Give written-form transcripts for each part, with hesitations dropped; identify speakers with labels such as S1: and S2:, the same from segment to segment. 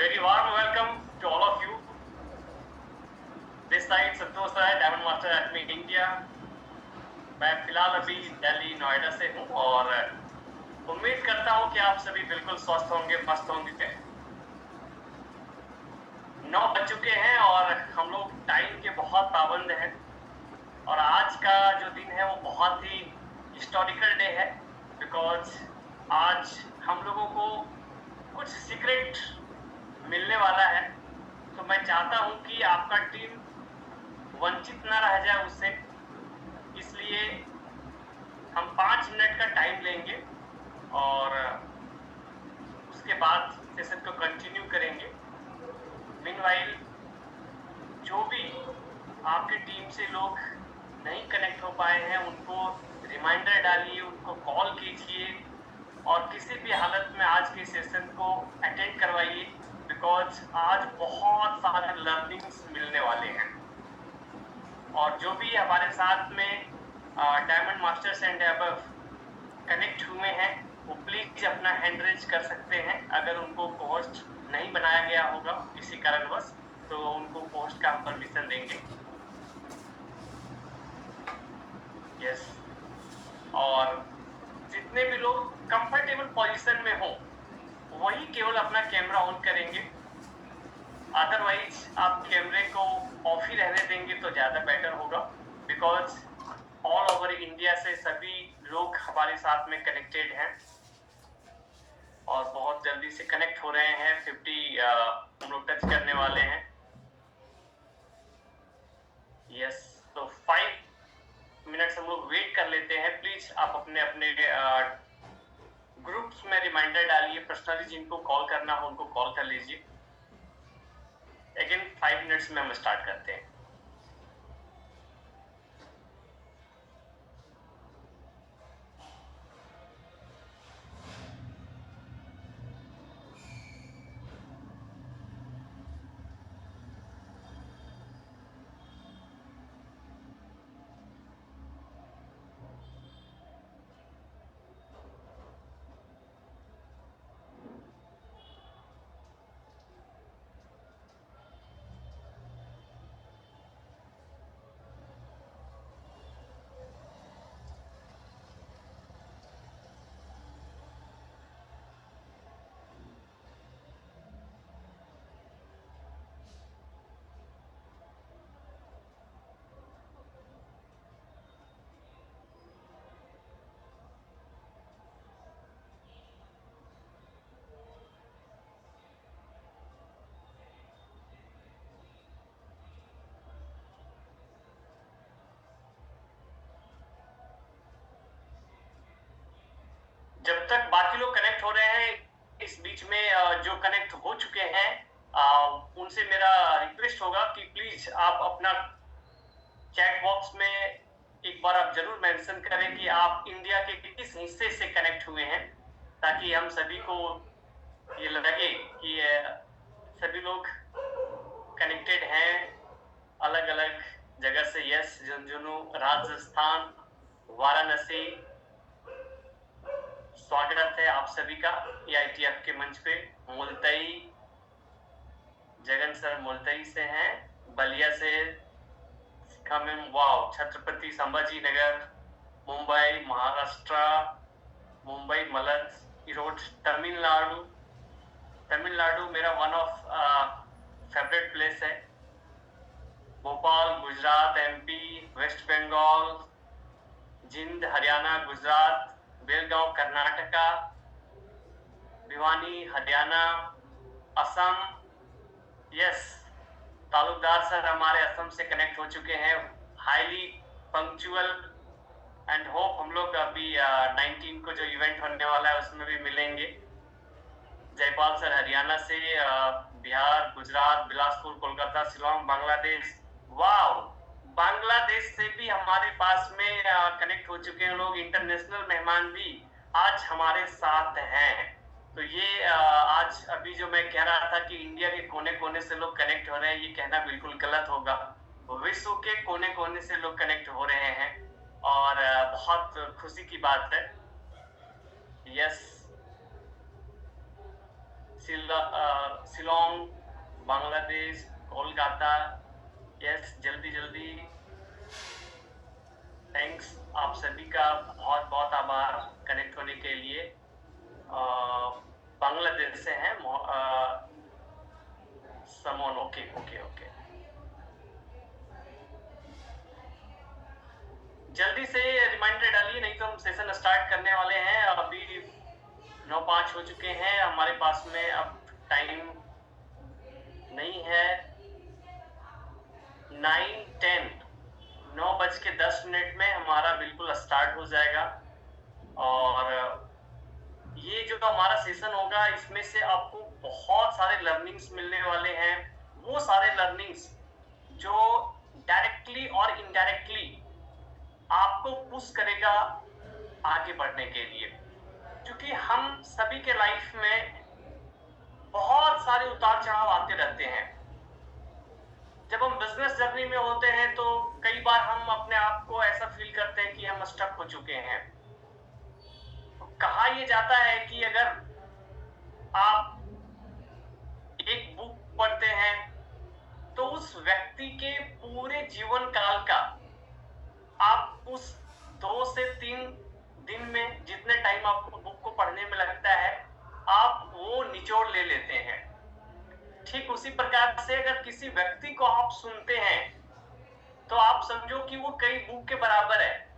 S1: Very warm welcome to all of you. This side संतोष है, diamond master academy India. मैं फिलहाल अभी दिल्ली नोएडा से हूँ और उम्मीद करता हूँ कि आप सभी बिल्कुल स्वस्थ होंगे, मस्त होंगे। 9 बज चुके हैं और हम लोग टाइम के बहुत पाबंद हैं और आज का जो दिन है वो बहुत ही हिस्टोरिकल डे है, बिकॉज आज हम लोगों को कुछ सीक्रेट मिलने वाला है। तो मैं चाहता हूं कि आपका टीम वंचित ना रह जाए उससे, इसलिए हम 5 मिनट का टाइम लेंगे और उसके बाद सेशन को कंटिन्यू करेंगे। मीनवाइल जो भी आपके टीम से लोग नहीं कनेक्ट हो पाए हैं उनको रिमाइंडर डालिए, उनको कॉल कीजिए और किसी भी हालत में आज के सेशन को अटेंड करवाइए, बिकॉज आज बहुत सारे लर्निंग्स मिलने वाले हैं। और जो भी हमारे साथ में diamond masters and above connect हुए हैं वो प्लीज अपना हैंड रेज कर सकते हैं। अगर उनको पोस्ट नहीं बनाया गया होगा किसी कारणवश तो उनको पोस्ट का हम परमिशन देंगे। यस, और जितने भी लोग कंफर्टेबल पोजीशन में हो वही केवल अपना कैमरा ऑन करेंगे, अदरवाइज आप कैमरे को ऑफ ही रहने देंगे तो ज़्यादा बेटर होगा, बिकॉज ऑल ओवर इंडिया से सभी लोग हमारे साथ में कनेक्टेड हैं और बहुत जल्दी से कनेक्ट हो रहे हैं। 50 हम लोग टच करने वाले हैं। यस, तो 5 मिनट्स हम लोग वेट कर लेते हैं। प्लीज आप अपने अपने ग्रुप्स में रिमाइंडर डालिए, पर्सनली जिनको कॉल करना हो उनको कॉल कर लीजिए। अगेन 5 मिनट्स में हम स्टार्ट करते हैं। जब तक बाकी लोग कनेक्ट हो रहे हैं, इस बीच में जो कनेक्ट हो चुके हैं उनसे मेरा रिक्वेस्ट होगा कि प्लीज आप अपना चैट बॉक्स में एक बार आप जरूर मेंशन करें कि आप इंडिया के किस हिस्से से कनेक्ट हुए हैं, ताकि हम सभी को ये लगे कि सभी लोग कनेक्टेड हैं अलग अलग जगह से। यस, झुंझुनू, राजस्थान, वाराणसी, स्वागत है आप सभी का AITF के मंच पे। मुल्तई, जगन सर मुल्तई से हैं, बलिया से कमिंग, वाओ, छत्रपति संभाजी नगर, मुंबई, महाराष्ट्र, मुंबई, मलद, इरोड, तमिलनाडु मेरा वन ऑफ फेवरेट प्लेस है। भोपाल, गुजरात, MP, वेस्ट बंगाल, जिंद, हरियाणा, गुजरात, बेलगांव, कर्नाटका, भिवानी, हरियाणा, असम। यस, तालुकदार सर हमारे असम से कनेक्ट हो चुके हैं। हाईली पंक्चुअल एंड होप हम लोग अभी 19 को जो इवेंट होने वाला है उसमें भी मिलेंगे। जयपाल सर हरियाणा से, बिहार, गुजरात, बिलासपुर, कोलकाता, शिलोंग, बांग्लादेश। वाओ, बांग्लादेश से भी हमारे पास में कनेक्ट हो चुके हैं लोग। इंटरनेशनल मेहमान भी आज हमारे साथ हैं। तो ये आज अभी जो मैं कह रहा था कि इंडिया के कोने कोने से लोग कनेक्ट हो रहे हैं, ये कहना बिल्कुल गलत होगा। विश्व के कोने कोने से लोग कनेक्ट हो रहे हैं और बहुत खुशी की बात है। यस, शिलोंग, बांग्लादेश, कोलकाता। यस, जल्दी जल्दी। थैंक्स, आप सभी का बहुत बहुत आभार कनेक्ट होने के लिए। बांग्लादेश से हैं समोन। ओके ओके ओके, जल्दी से रिमाइंडर डालिए, नहीं तो हम सेशन स्टार्ट करने वाले हैं। अभी 9:05 हो चुके हैं, हमारे पास में अब टाइम नहीं है। 9:10, 9:10 में हमारा बिल्कुल स्टार्ट हो जाएगा। और ये जो हमारा सेशन होगा, इसमें से आपको बहुत सारे लर्निंग्स मिलने वाले हैं। वो सारे लर्निंग्स जो डायरेक्टली और इनडायरेक्टली आपको पुश करेगा आगे बढ़ने के लिए। क्योंकि हम सभी के लाइफ में बहुत सारे उतार चढ़ाव आते रहते हैं। जब हम बिजनेस जर्नी में होते हैं तो कई बार हम अपने आप को ऐसा फील करते हैं कि हम स्टक हो चुके हैं। कहा यह जाता है कि अगर आप एक बुक पढ़ते हैं तो उस व्यक्ति के पूरे जीवन काल का आप उस 2 से 3 दिन में जितने टाइम आपको बुक को पढ़ने में लगता है, आप वो निचोड़ ले लेते हैं। ठीक उसी प्रकार से अगर किसी व्यक्ति को आप सुनते हैं तो आप समझो कि वो कई बुक के बराबर है।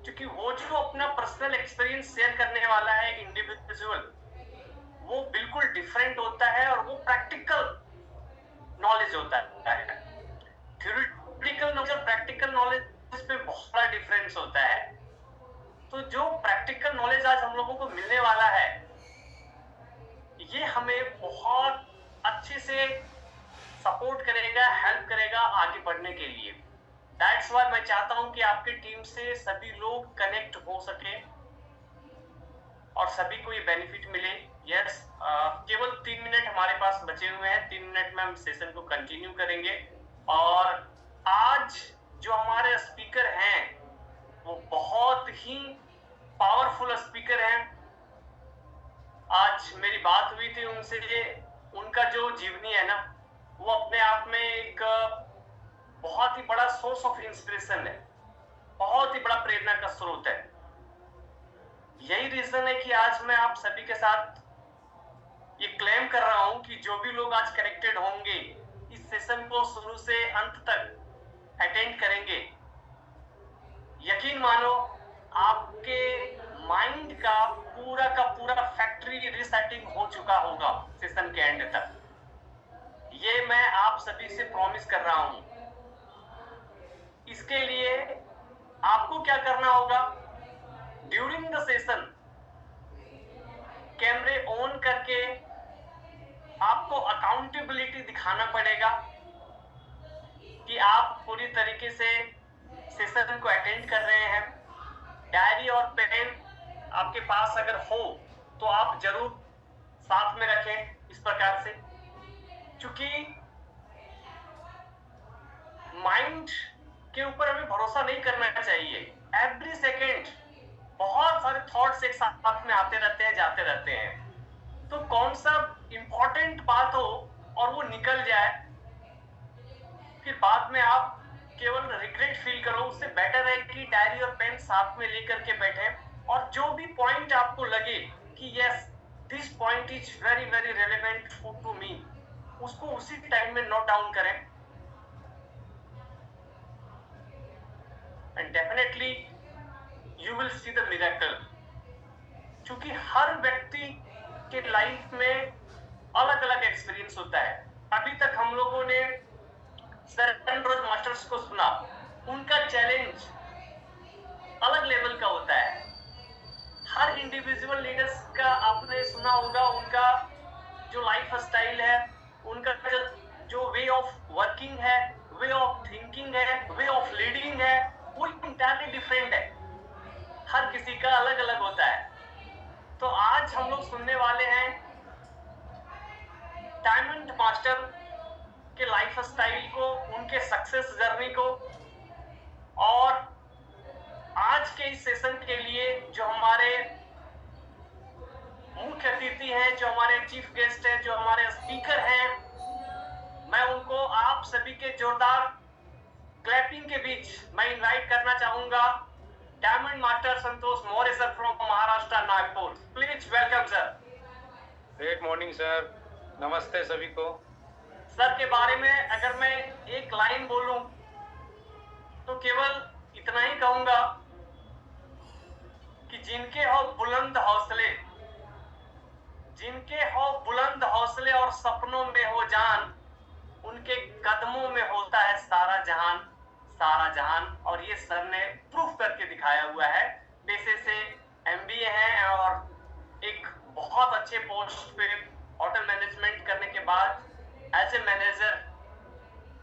S1: क्योंकि वो जो अपना पर्सनल एक्सपीरियंस शेयर करने वाला है इंडिविजुअल, वो बिल्कुल डिफरेंट होता है और वो प्रैक्टिकल नॉलेज होता है। थ्योरेटिकल नॉलेज और प्रैक्टिकल नॉलेज में बहुत बड़ा डिफरेंस होता है। तो जो प्रैक्टिकल नॉलेज आज हम लोगों को मिलने वाला है, ये हमें बहुत अच्छे से सपोर्ट करेगा, हेल्प करेगा आगे बढ़ने के लिए। दैट्स व्हाई मैं चाहता हूं कि आपकी टीम से सभी लोग कनेक्ट हो सके और सभी को ये बेनिफिट मिले। यस, केवल 3 मिनट हमारे पास बचे हुए हैं। 3 मिनट में हम सेशन को कंटिन्यू करेंगे। और आज जो हमारे स्पीकर हैं वो बहुत ही पावरफुल स्पीकर हैं। आज मेरी बात हुई थी उनसे, उनका जो जीवनी है ना, वो अपने आप में एक बहुत ही बड़ा सोर्स ऑफ इंस्पिरेशन है, बहुत ही बड़ा प्रेरणा का स्रोत है। यही रीजन है कि आज मैं आप सभी के साथ ये क्लेम कर रहा हूं कि जो भी लोग आज कनेक्टेड होंगे, इस सेशन को शुरू से अंत तक अटेंड करेंगे, यकीन मानो आपके माइंड का पूरा फैक्ट्री रीसेटिंग हो चुका होगा सेशन के एंड तक। ये मैं आप सभी से प्रॉमिस कर रहा हूं। इसके लिए आपको क्या करना होगा, ड्यूरिंग द सेशन कैमरे ऑन करके आपको अकाउंटेबिलिटी दिखाना पड़ेगा कि आप पूरी तरीके से सेशन को अटेंड कर रहे हैं। डायरी और पेन आपके पास अगर हो तो आप जरूर साथ में रखें इस प्रकार से, क्योंकि माइंड के ऊपर हमें भरोसा नहीं करना चाहिए। एवरी सेकेंड बहुत सारे थॉट्स एक साथ में आते रहते हैं, जाते रहते हैं। तो कौन सा इंपॉर्टेंट बात हो और वो निकल जाए, फिर बाद में आप केवल रिग्रेट फील करो। उससे बेटर है कि डायरी और पेन साथ में लेकर के बैठे और जो भी पॉइंट आपको लगे कि yes this point is very very relevant to me, उसको उसी टाइम में नोट डाउन करें। And definitely you will see the miracle. क्योंकि हर व्यक्ति के लाइफ में अलग अलग एक्सपीरियंस होता है। अभी तक हम लोगों ने सर एंड्रोज मास्टर्स को सुना, उनका चैलेंज अलग लेवल का होता है। हर इंडिविजुअल लीडर्स का आपने सुना होगा, उनका जो लाइफ स्टाइल है, उनका जो वे ऑफ वर्किंग है, वे ऑफ थिंकिंग है, वे ऑफ लीडिंग है, वो इंटायरली डिफरेंट है। हर किसी का अलग अलग होता है। तो आज हम लोग सुनने वाले हैं डायमंड मास्टर के लाइफ स्टाइल को, उनके सक्सेस जर्नी को। और आज के इस सेशन के लिए जो हमारे मुख्य अतिथि हैं, जो हमारे चीफ गेस्ट हैं, जो हमारे स्पीकर हैं, मैं उनको आप सभी के जोरदार क्लैपिंग के बीच मैं इनवाइट करना चाहूंगा diamond master Santosh Maurya sir from Maharashtra Nagpur. Please welcome sir.
S2: Great morning sir, नमस्ते सभी को।
S1: सर के बारे में अगर मैं एक लाइन बोलूं तो केवल इतना ही कहूंगा कि जिनके हो बुलंद हौसले, जिनके हो बुलंद हौसले और सपनों में हो जान, उनके कदमों में होता है सारा जहान, सारा जहान। और ये सर ने प्रूफ करके दिखाया हुआ है। पेशे से एमबीए है और एक बहुत अच्छे पोस्ट पे होटल मैनेजमेंट करने के बाद एज ए मैनेजर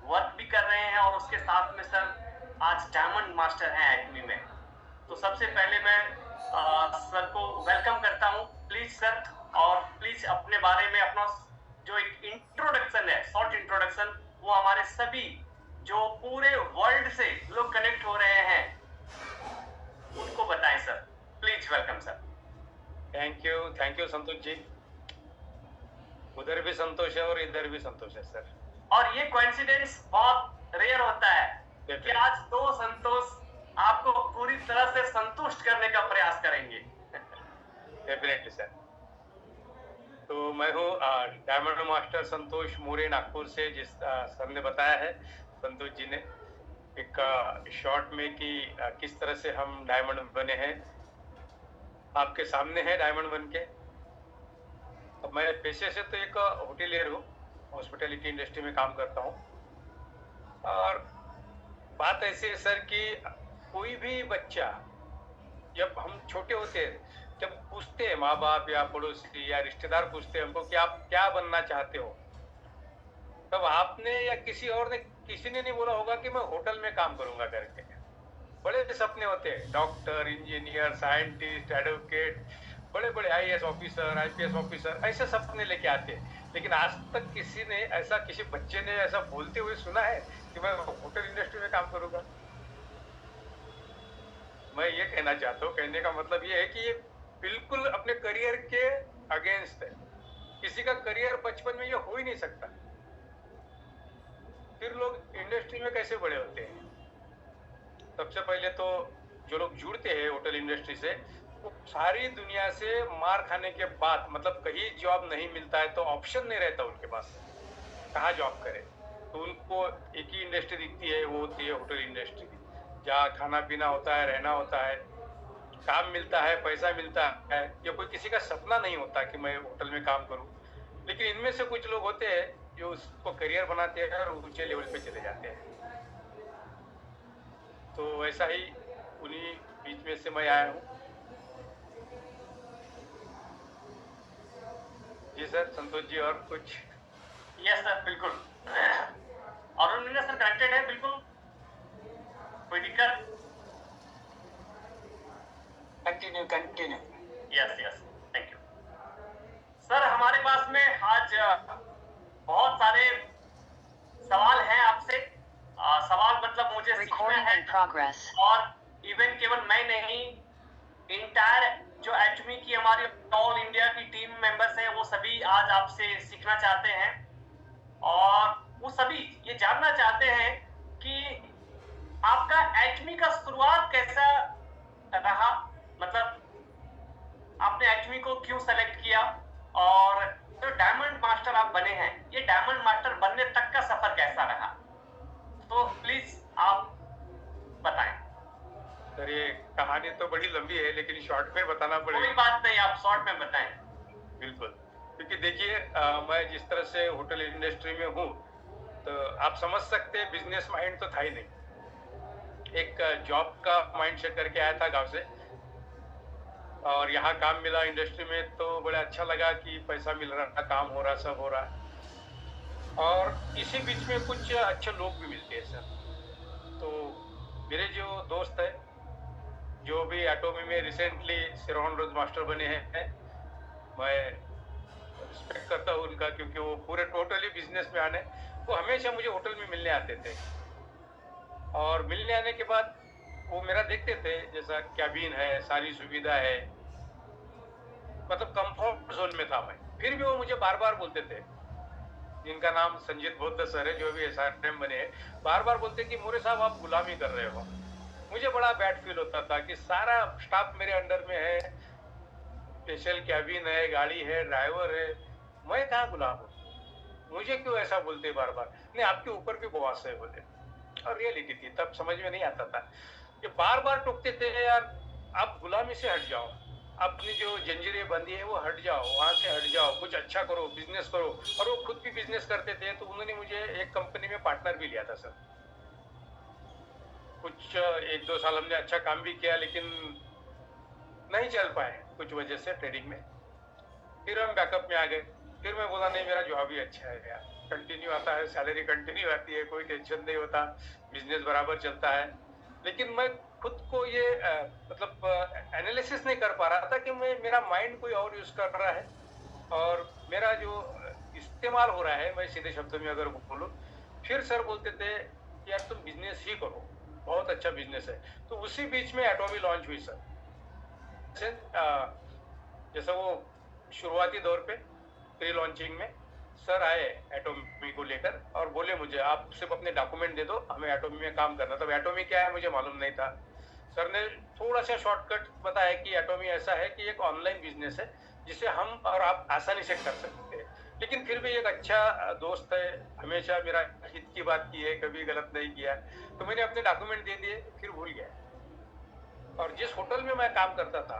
S1: वर्क भी कर रहे हैं और उसके साथ में सर आज डायमंड मास्टर हैं एकेडमी में। तो सबसे पहले मैं सर को वेलकम करता हूं। प्लीज सर, और प्लीज अपने बारे में अपना जो एक इंट्रोडक्शन है, शॉर्ट इंट्रोडक्शन, वो हमारे सभी जो पूरे वर्ल्ड से लोग कनेक्ट हो रहे हैं उनको बताएं sir. Please welcome sir.
S2: Thank you Santosh ji. उधर भी संतोष है और इधर भी संतोष है सर।
S1: और ये कोइंसिडेंस बहुत रेयर होता है कि आज दो संतोष आपको पूरी तरह से संतुष्ट करने का प्रयास करेंगे।
S2: Definitely sir. तो मैं हूँ डायमंड मास्टर संतोष मौर्य नागपुर से, जिस सर ने बताया है, संतोष जी ने एक शॉर्ट में कि किस तरह से हम डायमंड बने हैं, आपके सामने है डायमंड बन के। अब मैं पेशे से तो एक होटलियर हूँ, हॉस्पिटैलिटी इंडस्ट्री में काम करता हूँ। और बात ऐसी है सर कि कोई भी बच्चा जब हम छोटे होते हैं, जब पूछते हैं माँ बाप या पड़ोसी या रिश्तेदार पूछते हैं हमको कि आप क्या बनना चाहते हो, तब आपने या किसी ने नहीं बोला होगा कि मैं होटल में काम करूंगा करके। बड़े सपने होते हैं, डॉक्टर, इंजीनियर, साइंटिस्ट, एडवोकेट, बड़े बड़े आईएएस ऑफिसर, आईपीएस ऑफिसर, ऐसे सपने लेके आते हैं। लेकिन आज तक किसी बच्चे ने ऐसा बोलते हुए सुना है कि मैं होटल इंडस्ट्री में काम करूंगा? मैं ये कहना चाहता हूँ, कहने का मतलब ये है कि ये बिल्कुल अपने करियर के अगेंस्ट है। किसी का करियर बचपन में ये हो ही नहीं सकता, फिर लोग इंडस्ट्री में कैसे बड़े होते हैं? सबसे पहले तो जो लोग जुड़ते हैं होटल इंडस्ट्री से, वो सारी दुनिया से मार खाने के बाद, मतलब कहीं जॉब नहीं मिलता है तो ऑप्शन नहीं रहता उनके पास कहाँ जॉब करे, तो उनको एक ही इंडस्ट्री दिखती है, वो होती है होटल इंडस्ट्री, जहाँ खाना पीना होता है, रहना होता है, काम मिलता है, पैसा मिलता है। ये कोई किसी का सपना नहीं होता कि मैं होटल में काम करूं। लेकिन इनमें से कुछ लोग होते हैं जो उसको करियर बनाते हैं और ऊंचे लेवल पे चले जाते हैं। तो वैसा ही उन्हीं बीच में से मैं आया हूँ। जी सर, संतोष जी और कुछ?
S1: यस सर, बिल्कुल। और उन्होंने सर कनेक्टेड है, बिल्कुल कोई दिक्कत? Continue. Yes, thank you sir. हमारे पास में आज बहुत सारे सवाल हैं आपसे। सवाल मतलब मुझे सीखना है, और इवन केवल मैं नहीं, इंटायर जो एटमी की हमारी ऑल इंडिया की टीम मेंबर्स हैं, वो सभी आज आपसे सीखना चाहते हैं। और वो सभी ये जानना चाहते हैं कि आपका एटमी का शुरुआत कैसा रहा, मतलब आपने एटमी को क्यों सेलेक्ट किया, और जो डायमंड मास्टर आप बने हैं, ये डायमंड मास्टर बनने तक का सफर कैसा रहा? तो प्लीज आप बताएं
S2: सर। ये कहानी तो बड़ी लंबी है, लेकिन शॉर्ट में बताना पड़ेगा।
S1: कोई बात नहीं, आप शॉर्ट में बताएं।
S2: बिल्कुल, क्योंकि देखिए मैं जिस तरह से होटल इंडस्ट्री में हूँ, तो आप समझ सकते हैं बिजनेस माइंड तो था ही नहीं। एक जॉब का माइंड सेट करके आया था गांव से, और यहाँ काम मिला इंडस्ट्री में, तो बड़ा अच्छा लगा कि पैसा मिल रहा, काम हो रहा, सब हो रहा। और इसी बीच में कुछ अच्छे लोग भी मिलते हैं सर। तो मेरे जो दोस्त है, जो भी एटोमी में रिसेंटली सिरोन रोज मास्टर बने हैं, मैं रिस्पेक्ट करता हूँ उनका, क्योंकि वो पूरे टोटली बिजनेस में आने, वो हमेशा मुझे होटल में मिलने आते थे। और मिलने आने के बाद वो मेरा देखते थे, जैसा कैबिन है, सारी सुविधा है, मतलब कंफर्ट जोन में था मैं, फिर भी वो मुझे बार बार बोलते थे, जिनका नाम संजीत बौद्ध सर है, जो भी एसआरएम बने हैं, बार बार बोलते कि मोरे साहब आप गुलामी कर रहे हो। मुझे बड़ा बैड फील होता था कि सारा स्टाफ मेरे अंडर में है, स्पेशल कैबिन है, गाड़ी है, ड्राइवर है, मैं कहाँ गुलाम हूँ? मुझे क्यों ऐसा बोलते बार बार? नहीं, आपके ऊपर भी बॉस है बोले। और रियलिटी थी, तब समझ में नहीं आता था। ये बार बार टोकते थे, यार आप गुलामी से हट जाओ, अपनी जो जंजीरें बंधी है वो हट जाओ, वहां से हट जाओ, कुछ अच्छा करो, बिजनेस करो। और वो खुद भी बिजनेस करते थे, तो उन्होंने मुझे एक कंपनी में पार्टनर भी लिया था सर। कुछ 1-2 साल हमने अच्छा काम भी किया, लेकिन नहीं चल पाए कुछ वजह से ट्रेडिंग में। फिर हम बैकअप में आ गए। फिर मैं बोला नहीं, मेरा जॉब ही अच्छा है यार, कंटिन्यू आता है, सैलरी कंटिन्यू आती है, कोई टेंशन नहीं होता, बिजनेस बराबर चलता है। लेकिन मैं खुद को ये मतलब एनालिसिस नहीं कर पा रहा था कि मेरा माइंड कोई और यूज कर रहा है, और मेरा जो इस्तेमाल हो रहा है, मैं सीधे शब्दों में अगर बोलूं। फिर सर बोलते थे कि यार तुम बिजनेस ही करो, बहुत अच्छा बिजनेस है। तो उसी बीच में एटॉमी लॉन्च हुई सर। जैसा वो शुरुआती दौर पे प्री लॉन्चिंग में सर आए एटॉमी को लेकर और बोले मुझे, आप सिर्फ अपने डॉक्यूमेंट दे दो, हमें एटॉमी में काम करना। तब एटॉमी क्या है मुझे मालूम नहीं था। सर ने थोड़ा सा शॉर्टकट बताया कि एटॉमी ऐसा है कि एक ऑनलाइन बिजनेस है जिसे हम और आप आसानी से कर सकते हैं। लेकिन फिर भी एक अच्छा दोस्त है, हमेशा मेरा हित की बात की है, कभी गलत नहीं किया। तो मैंने अपने डॉक्यूमेंट दे दिए, फिर भूल गया। और जिस होटल में मैं काम करता था,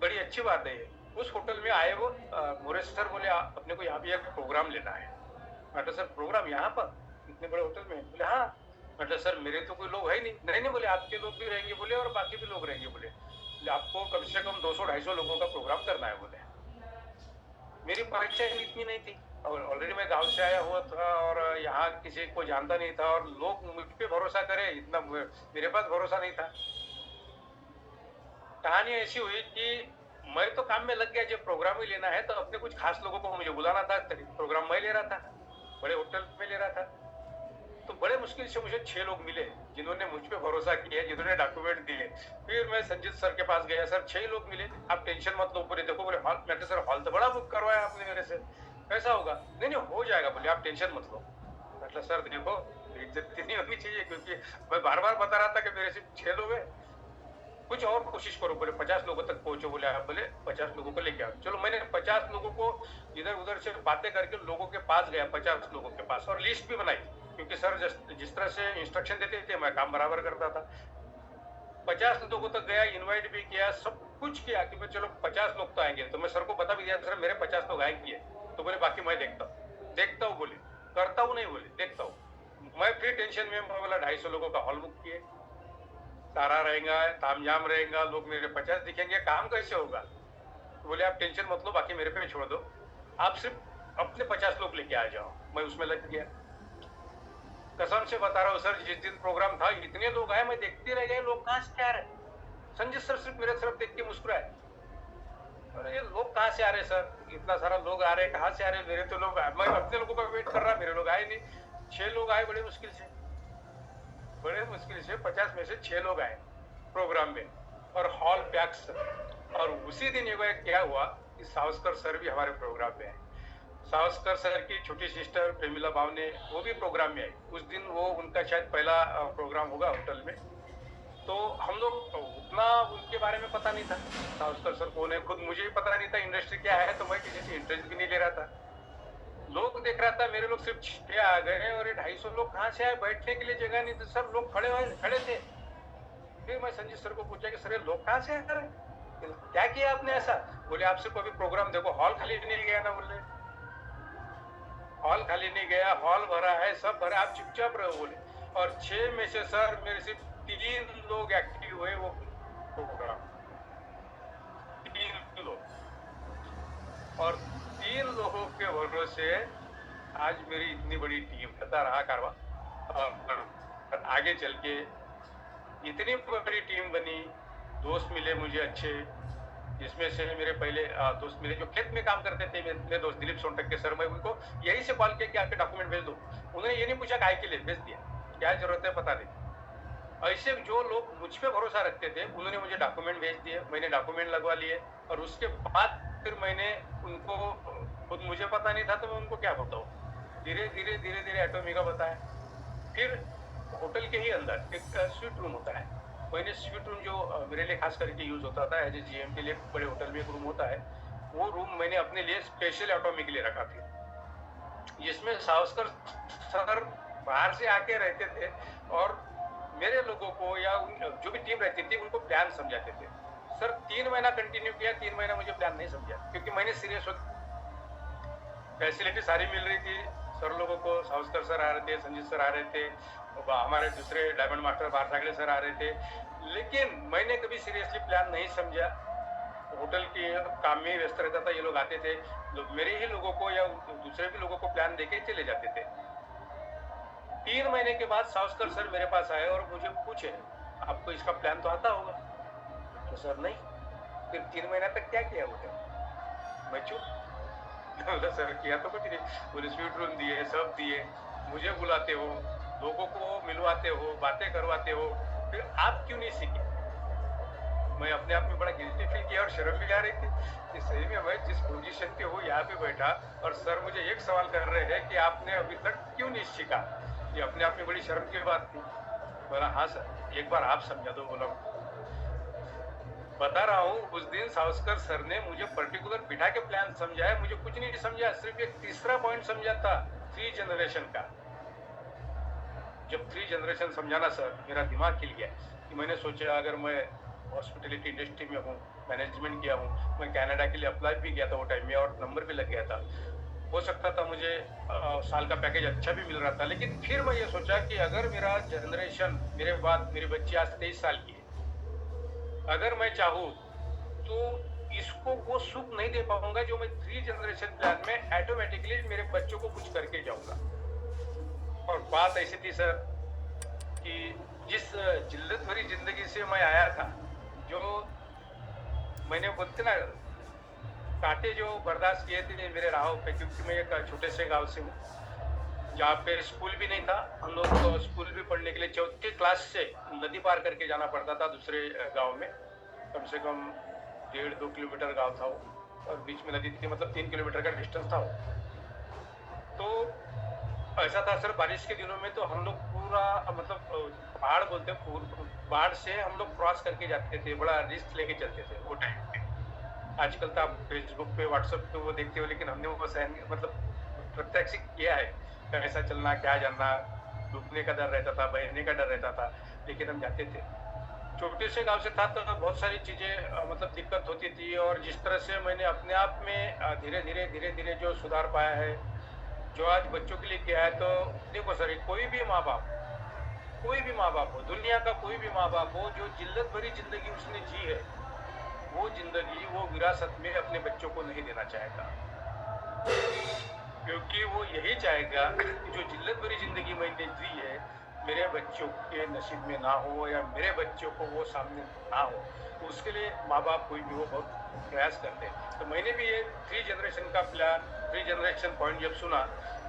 S2: बड़ी अच्छी बात है ये, उस होटल में आए वो मोरे सर बोले अपने को यहाँ भी एक प्रोग्राम लेना है। मतलब सर प्रोग्राम यहाँ पर इतने बड़े होटल में? बोले हाँ। मतलब सर मेरे तो कोई लोग है ही नहीं। नहीं बोले आपके लोग भी रहेंगे बोले, और बाकी भी लोग रहेंगे बोले, आपको कम से कम 200-250 लोगों का प्रोग्राम करना है बोले। मेरी परीक्षा इतनी नहीं थी, और ऑलरेडी मैं गांव से आया हुआ था, और यहाँ किसी को जानता नहीं था, और लोग मुझ पे भरोसा करे इतना मेरे पास भरोसा नहीं था। कहानी ऐसी हुई कि मैं तो काम में लग गया, जब प्रोग्राम ही लेना है तो अपने कुछ खास लोगों को मुझे बुलाना था, प्रोग्राम मैं ले रहा था, बड़े होटल में ले रहा था। तो बड़े मुश्किल से मुझे 6 लोग मिले जिन्होंने मुझ पे भरोसा किया, जिन्होंने डॉक्यूमेंट दिए। फिर मैं संजीत सर के पास गया, सर 6 लोग मिले, आप टेंशन मत लो। बोले देखो, बोले हॉल, मैं सर हॉल तो बड़ा बुक करवाया आपने मेरे से, कैसा होगा? नहीं हो जाएगा बोले, आप टेंशन मत लो। मतलब सर देखो, इज्जत नहीं होनी चाहिए, क्योंकि मैं बार बार बता रहा था कि मेरे सिर्फ 6 लोग हैं, कुछ और कोशिश करो। बोले 50 लोगों तक पहुंचो। बोले आप, बोले 50 लोगों को लेके आओ। चलो, मैंने 50 लोगों को इधर उधर से बातें करके लोगों के पास गया, 50 लोगों के पास, और लिस्ट भी बनाई, क्योंकि सर जिस तरह से इंस्ट्रक्शन देते थे मैं काम बराबर करता था। 50 लोगों तक गया, इन्वाइट भी किया, सब कुछ किया कि चलो 50 लोग तो आएंगे। तो मैं सर को बता भी दिया, सर मेरे 50 लोग आएंगे। तो बोले बाकी मैं देखता हूँ बोले, करता हूँ नहीं बोले, देखता हूँ। मैं फिर टेंशन में, मैं बोला 250 लोगों का हॉल बुक किए, सारा रहेगा, तामझाम रहेगा, लोग मेरे 50 दिखेंगे, काम कैसे होगा? तो बोले आप टेंशन मत लो, बाकी मेरे पे छोड़ दो, आप सिर्फ अपने 50 लोग लेके आ जाओ। मैं उसमें लग गया। कसम से बता रहा हूँ सर, जिस दिन प्रोग्राम था इतने लोग आए, मैं देखते रह गए, लोग कहाँ से आ रहे। संजय सर सिर्फ मेरे तरफ देख के मुस्कुराए, अरे ये लोग कहाँ से आ रहे सर, इतना सारा लोग आ रहे, कहाँ से आ रहे? मेरे तो लोग, मैं अपने लोगों का वेट कर रहा, मेरे लोग आए नहीं। 6 लोग आए, बड़े मुश्किल से 50 में से 6 लोग आए प्रोग्राम में, और हॉल पैक। और उसी दिन ये क्या हुआ कि सावस्कर सर भी हमारे प्रोग्राम में आए। सावस्कर सर की छोटी सिस्टर प्रेमिला बावने, वो भी प्रोग्राम में आई। उस दिन वो उनका शायद पहला प्रोग्राम होगा होटल में। तो हम लोग उतना उनके बारे में पता नहीं था, सावस्कर सर कौन है खुद मुझे भी पता नहीं था, इंडस्ट्री क्या है, तो मैं किसी से इंटरेस्ट भी नहीं ले रहा था। लोग देख रहा था, मेरे लोग सिर्फ 6 आ गए, और ये 250 लोग कहाँ से आए, बैठने के लिए जगह नहीं थी, सब लोग खड़े थे। फिर मैं संजीत सर को पूछा कि सर ये लोग कहाँ से आ रहे, क्या किया आपने ऐसा? बोले आप सिर्फ अभी प्रोग्राम देखो, हॉल खाली नहीं गया ना। बोले हॉल खाली नहीं गया, हॉल भरा है, सब भरा, आप चुपचाप रहो बोले। और 6 में से सर मेरे सिर्फ 3 लोग एक्टिव हुए वो प्रोग्राम, 3 लोग, और 3 लोगों के भरोसे आज मेरी इतनी बड़ी टीम चलता रहा कारवा। और आगे चल के इतनी बड़ी टीम बनी, दोस्त मिले मुझे अच्छे, जिसमें से मेरे पहले दोस्त मिले जो खेत में काम करते थे, मेरे दोस्त दिलीप सोनटक के सर। मैं उनको यही से कॉल किया कि आपके डॉक्यूमेंट भेज दो। उन्होंने ये नहीं पूछा काय के लिए, भेज दिया, क्या जरूरत है पता नहीं। ऐसे जो लोग मुझ पे भरोसा रखते थे उन्होंने मुझे डॉक्यूमेंट भेज दिए, मैंने डॉक्यूमेंट लगवा लिए और उसके बाद फिर मैंने उनको, खुद मुझे पता नहीं था तो मैं उनको क्या बताऊँ, धीरे धीरे एटॉमी का बताया। फिर होटल के ही अंदर एक स्वीट रूम होता है, मैंने स्वीट रूम जो मेरे लिए खास करके यूज होता था एज ए जीएम के लिए, बड़े होटल में एक रूम होता है, वो रूम मैंने अपने लिए स्पेशल एटॉमी के लिए रखा था, जिसमें सावस्कर सर बाहर से आके रहते थे और मेरे लोगों को या जो भी टीम रहती थी उनको प्लान समझाते थे। सर 3 महीना कंटिन्यू किया, 3 महीना मुझे प्लान नहीं समझा क्योंकि मैंने सीरियस हो, फैसिलिटी सारी मिल रही थी सर लोगों को, सावस्कर सर आ रहे थे, संजीत सर आ रहे थे, हमारे दूसरे डायमंड मास्टर बारसागले सर आ रहे थे, लेकिन मैंने कभी सीरियसली प्लान नहीं समझा। होटल के काम में व्यस्त रहता था, ये लोग आते थे, मेरे ही लोगों को या दूसरे भी लोगों को प्लान देके चले जाते थे। 3 महीने के बाद सावस्कर सर मेरे पास आए और मुझे पूछे आपको इसका प्लान तो आता होगा? तो सर नहीं। फिर 3 महीना तक क्या किया होगा? मैं चुप। सर किया तो कुछ नहीं, बोले स्वीट रूम दिए, सब दिए, मुझे बुलाते हो, लोगों को मिलवाते हो, बातें करवाते हो, फिर आप क्यों नहीं सीखे? मैं अपने आप में बड़ा गिल्टी फील किया और शर्म भी आ रही थी कि सही में मैं जिस पोजीशन पे हूँ यहाँ पे बैठा और सर मुझे एक सवाल कर रहे हैं कि आपने अभी तक क्यों नहीं सीखा। ये अपने आप में बड़ी शर्म की बात थी। बोला हाँ सर, एक बार आप समझा दो। बोला बता रहा हूँ, उस दिन सावस्कर सर ने मुझे पर्टिकुलर बिठा के प्लान समझाया, मुझे कुछ नहीं समझा, सिर्फ एक तीसरा पॉइंट समझा था, 3 जनरेशन का। जब 3 जनरेशन समझाना सर, मेरा दिमाग खिल गया कि मैंने सोचा अगर मैं हॉस्पिटलिटी इंडस्ट्री में हूँ, मैनेजमेंट किया हूँ, मैं कनाडा के लिए अप्लाई भी किया था वो टाइम में और नंबर भी लग गया था, हो सकता था मुझे साल का पैकेज अच्छा भी मिल रहा था। लेकिन फिर मैं ये सोचा कि अगर मेरा जनरेशन, मेरे बाद मेरी बच्ची आज 23 साल की है, अगर मैं चाहूँ तो इसको वो सुख नहीं दे पाऊंगा जो मैं 3 जनरेशन प्लान में ऑटोमेटिकली मेरे बच्चों को कुछ करके जाऊंगा। और बात ऐसी थी सर कि जिस जिल्लत भरी जिंदगी से मैं आया था, जो मैंने बोलते ना कांटे जो बर्दाश्त किए थे मेरे राहों पे, क्योंकि मैं एक छोटे से गांव से हूँ जहाँ पे स्कूल भी नहीं था। हम लोग को स्कूल भी पढ़ने के लिए 4थी क्लास से नदी पार करके जाना पड़ता था दूसरे गांव में, कम से कम 1.5-2 किलोमीटर गांव था वो, और बीच में नदी थी, मतलब 3 किलोमीटर का डिस्टेंस था वो। तो ऐसा था सर, बारिश के दिनों में तो हम लोग पूरा मतलब पहाड़ बोलते हैं, पहाड़ से हम लोग क्रॉस करके जाते थे, बड़ा रिस्क लेके चलते थे वो टाइम पे। आजकल तो आप फेसबुक पे, व्हाट्सएप पे वो देखते हो, लेकिन हमने वो बस मतलब प्रत्यक्ष किया है, कैसा चलना, क्या जानना, डूबने का डर रहता था, बहने का डर रहता था, लेकिन हम जाते थे। छोटे से गांव से था तो बहुत सारी चीज़ें मतलब दिक्कत होती थी, और जिस तरह से मैंने अपने आप में धीरे धीरे जो सुधार पाया है, जो आज बच्चों के लिए किया है। तो देखो सर, कोई भी माँ बाप हो, दुनिया का कोई भी माँ बाप हो, जो जिल्लत भरी जिंदगी उसने जी है, वो जिंदगी वो विरासत में अपने बच्चों को नहीं देना चाहेगा, क्योंकि वो यही चाहेगा कि जो जिल्लत भरी जिंदगी मैंने जी है, मेरे बच्चों के नसीब में ना हो या मेरे बच्चों को वो सामने ना हो। तो उसके लिए माँ बाप कोई भी वो बहुत प्रयास करते हैं। तो मैंने भी ये 3 जनरेशन का प्लान, 3 जनरेशन पॉइंट जब सुना,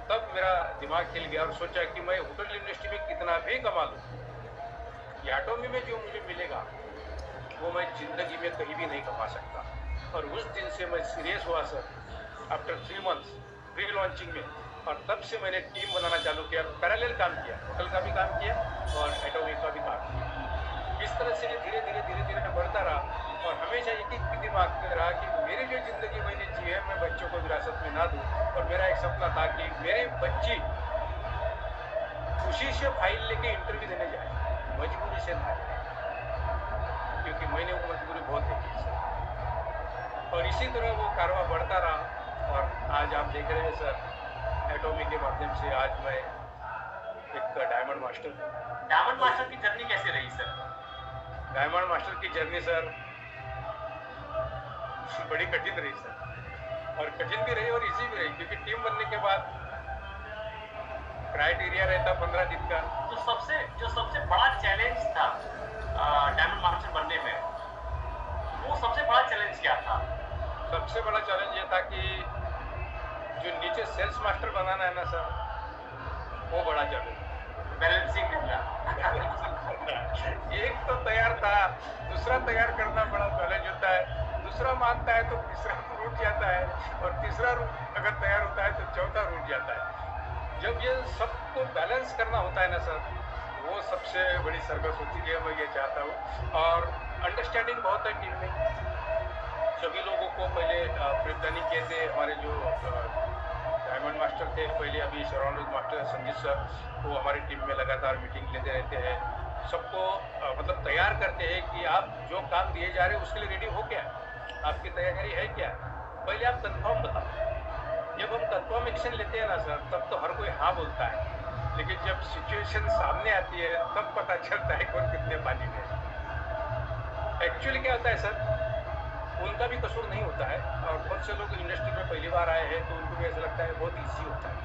S2: तब मेरा दिमाग खिल गया और सोचा कि मैं होटल इंडस्ट्री में कितना भी कमा लूँ, एटॉमी में जो मुझे मिलेगा वो मैं जिंदगी में कहीं भी नहीं कमा सकता। और उस दिन से मैं सीरियस हुआ sir, after 3 months pre launching में, और तब से मैंने टीम बनाना चालू किया, पैरेलल काम किया, होटल का भी काम किया और एटॉमी का भी काम किया। इस तरह से धीरे धीरे बढ़ता रहा, और हमेशा एक ही दिमाग में रहा कि मेरी जो जिंदगी मैंने जी है, मैं बच्चों को विरासत में ना दूँ। और मेरा एक सपना था कि मेरे बच्ची खुशी से फाइल लेके इंटरव्यू देने जाए, मजबूरी से ना, क्योंकि मैंने वो मजबूरी बहुत देखी सर। और इसी तरह वो कारवां बढ़ता रहा, और आज आप देख रहे हैं सर, एटॉमी के माध्यम से आज मैं एक डायमंड मास्टर हूँ।
S1: डायमंड मास्टर की जर्नी कैसे रही सर?
S2: डायमंड मास्टर की जर्नी सर बड़ी कठिन रही सर, और कठिन भी रही और इजी भी रही, क्योंकि टीम बनने के बाद क्राइटेरिया रहता 15 दिन का।
S1: तो जो सबसे बड़ा चैलेंज था डायमंड मास्टर बनने में, वो सबसे बड़ा चैलेंज क्या था?
S2: सबसे बड़ा चैलेंज ये था कि जो नीचे सेल्स मास्टर बनाना है ना सर, वो बड़ा चैलेंज,
S1: बैलेंसिंग करना।
S2: दूसरा तैयार करना बड़ा चैलेंज होता है, दूसरा मानता है तो तीसरा रूठ जाता है, और तीसरा अगर तैयार होता है तो चौथा रूठ जाता है। जब ये सबको बैलेंस करना होता है ना सर, वो सबसे बड़ी सर्कस होती है, मैं ये चाहता हूँ। और अंडरस्टैंडिंग बहुत है टीम में, सभी लोगों को पहले प्री प्लानिंग किए थे। हमारे जो डायमंड मास्टर थे पहले, अभी सराउंड मास्टर संजीत सर, वो हमारी टीम में लगातार मीटिंग लेते रहते हैं, सबको मतलब तैयार करते हैं कि आप जो काम दिए जा रहे हैं उसके लिए रेडी हो क्या, आपकी तैयारी है क्या, पहले आप कंफर्म बताओ। जब हम कंफर्मेशन लेते हैं ना सर, तब तो हर कोई हाँ बोलता है, लेकिन जब सिचुएशन सामने आती है तब पता चलता है कौन कितने पानी में। एक्चुअली क्या होता है सर, उनका भी कसूर नहीं होता है, और बहुत से लोग इंडस्ट्री में पहली बार आए हैं तो उनको भी ऐसा लगता है बहुत ईजी होता है,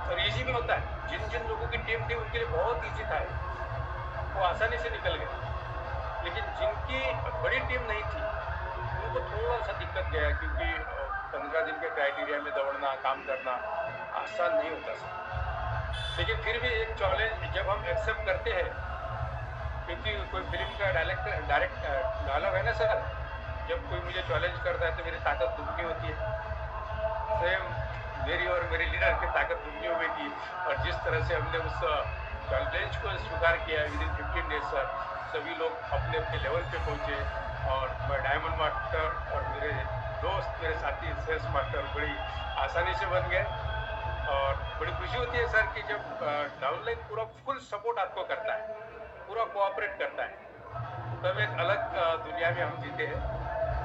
S2: और ईजी भी होता है। जिन जिन लोगों की टीम थी उनके लिए बहुत ईजी था, वो आसानी से निकल गए। लेकिन जिनकी बड़ी टीम नहीं थी उनको थोड़ा सा दिक्कत गया, क्योंकि 15 दिन के क्राइटेरिया में दौड़ना, काम करना आसान नहीं होता सर। लेकिन फिर भी एक चैलेंज जब हम एक्सेप्ट करते हैं, क्योंकि कोई फिल्म का डायरेक्ट डायलॉग है ना सर, जब कोई मुझे चैलेंज करता है तो मेरी ताकत दुगनी होती है। सेम मेरी और मेरे लीडर की ताकत दुगनी हो गई थी, और जिस तरह से हमने उस चैलेंज को स्वीकार किया विद इन 15 डेज सर, सभी लोग अपने अपने लेवल पे पहुंचे, और मैं डायमंड मास्टर और मेरे दोस्त, मेरे साथी सेल्स मास्टर बड़ी आसानी से बन गए। और बड़ी खुशी होती है सर कि जब डाउनलाइन पूरा फुल सपोर्ट आपको करता है, पूरा कोऑपरेट करता है, तब एक अलग दुनिया में हम जीते हैं,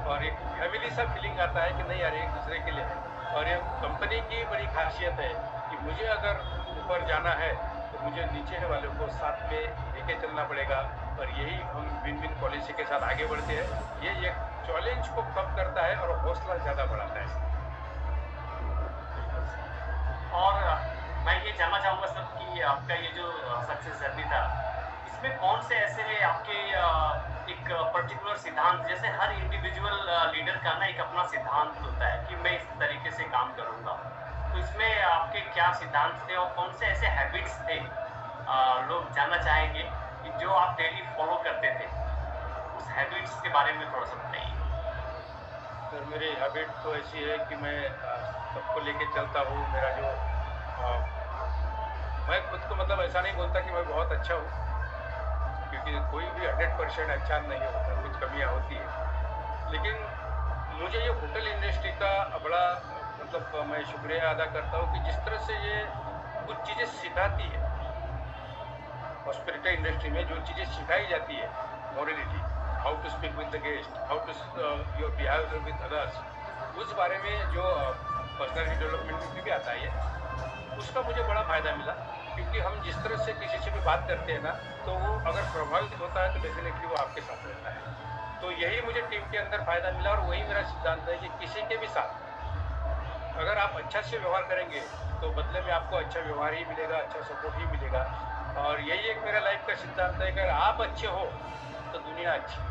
S2: और एक फैमिली सा फीलिंग आता है कि नहीं यार एक दूसरे के लिए है। और ये कंपनी की बड़ी खासियत है कि मुझे अगर ऊपर जाना है तो मुझे नीचे वालों को साथ में लेके चलना पड़ेगा, और यही हम विन विन पॉलिसी के साथ आगे बढ़ते हैं। ये एक चैलेंज को कम करता है और हौसला ज़्यादा बढ़ाता है।
S1: और मैं ये जानना चाहूँगा सर कि आपका ये जो सक्सेस जर्नी था, इसमें कौन से ऐसे आपके एक पर्टिकुलर सिद्धांत, जैसे हर इंडिविजुअल लीडर का ना एक अपना सिद्धांत होता है कि मैं इस तरीके से काम करूँगा, तो इसमें आपके क्या सिद्धांत थे और कौन से ऐसे हैबिट्स थे लोग जानना चाहेंगे कि जो आप डेली फॉलो करते थे, उस हैबिट्स के बारे में थोड़ा सा बताइए।
S2: सर मेरी हैबिट तो ऐसी है कि मैं सबको लेके चलता हूँ। मेरा जो मैं खुद को मतलब ऐसा नहीं बोलता कि मैं बहुत अच्छा हूँ, क्योंकि कोई भी 100% अच्छा नहीं होता, कुछ कमियाँ होती है। लेकिन मुझे ये होटल इंडस्ट्री का बड़ा मतलब मैं शुक्रिया अदा करता हूँ कि जिस तरह से ये कुछ चीज़ें सिखाती है। हॉस्पिटल इंडस्ट्री में जो चीज़ें सिखाई जाती है, morality, how to speak with the guest, how to your behaviour with others, उस बारे में जो पर्सनैलिटी डेवलपमेंट में भी आता है, उसका मुझे बड़ा फ़ायदा मिला। क्योंकि हम जिस तरह से किसी से भी बात करते हैं ना, तो वो अगर प्रभावित होता है तो डेफिनेटली वो आपके साथ रहता है। तो यही मुझे टीम के अंदर फ़ायदा मिला, और वही मेरा सिद्धांत है कि किसी के भी साथ अगर आप अच्छा से व्यवहार करेंगे तो बदले में आपको अच्छा व्यवहार ही मिलेगा, अच्छा सपोर्ट ही मिलेगा। और यही एक मेरा लाइफ का सिद्धांत है कि अगर आप अच्छे हो तो दुनिया अच्छी,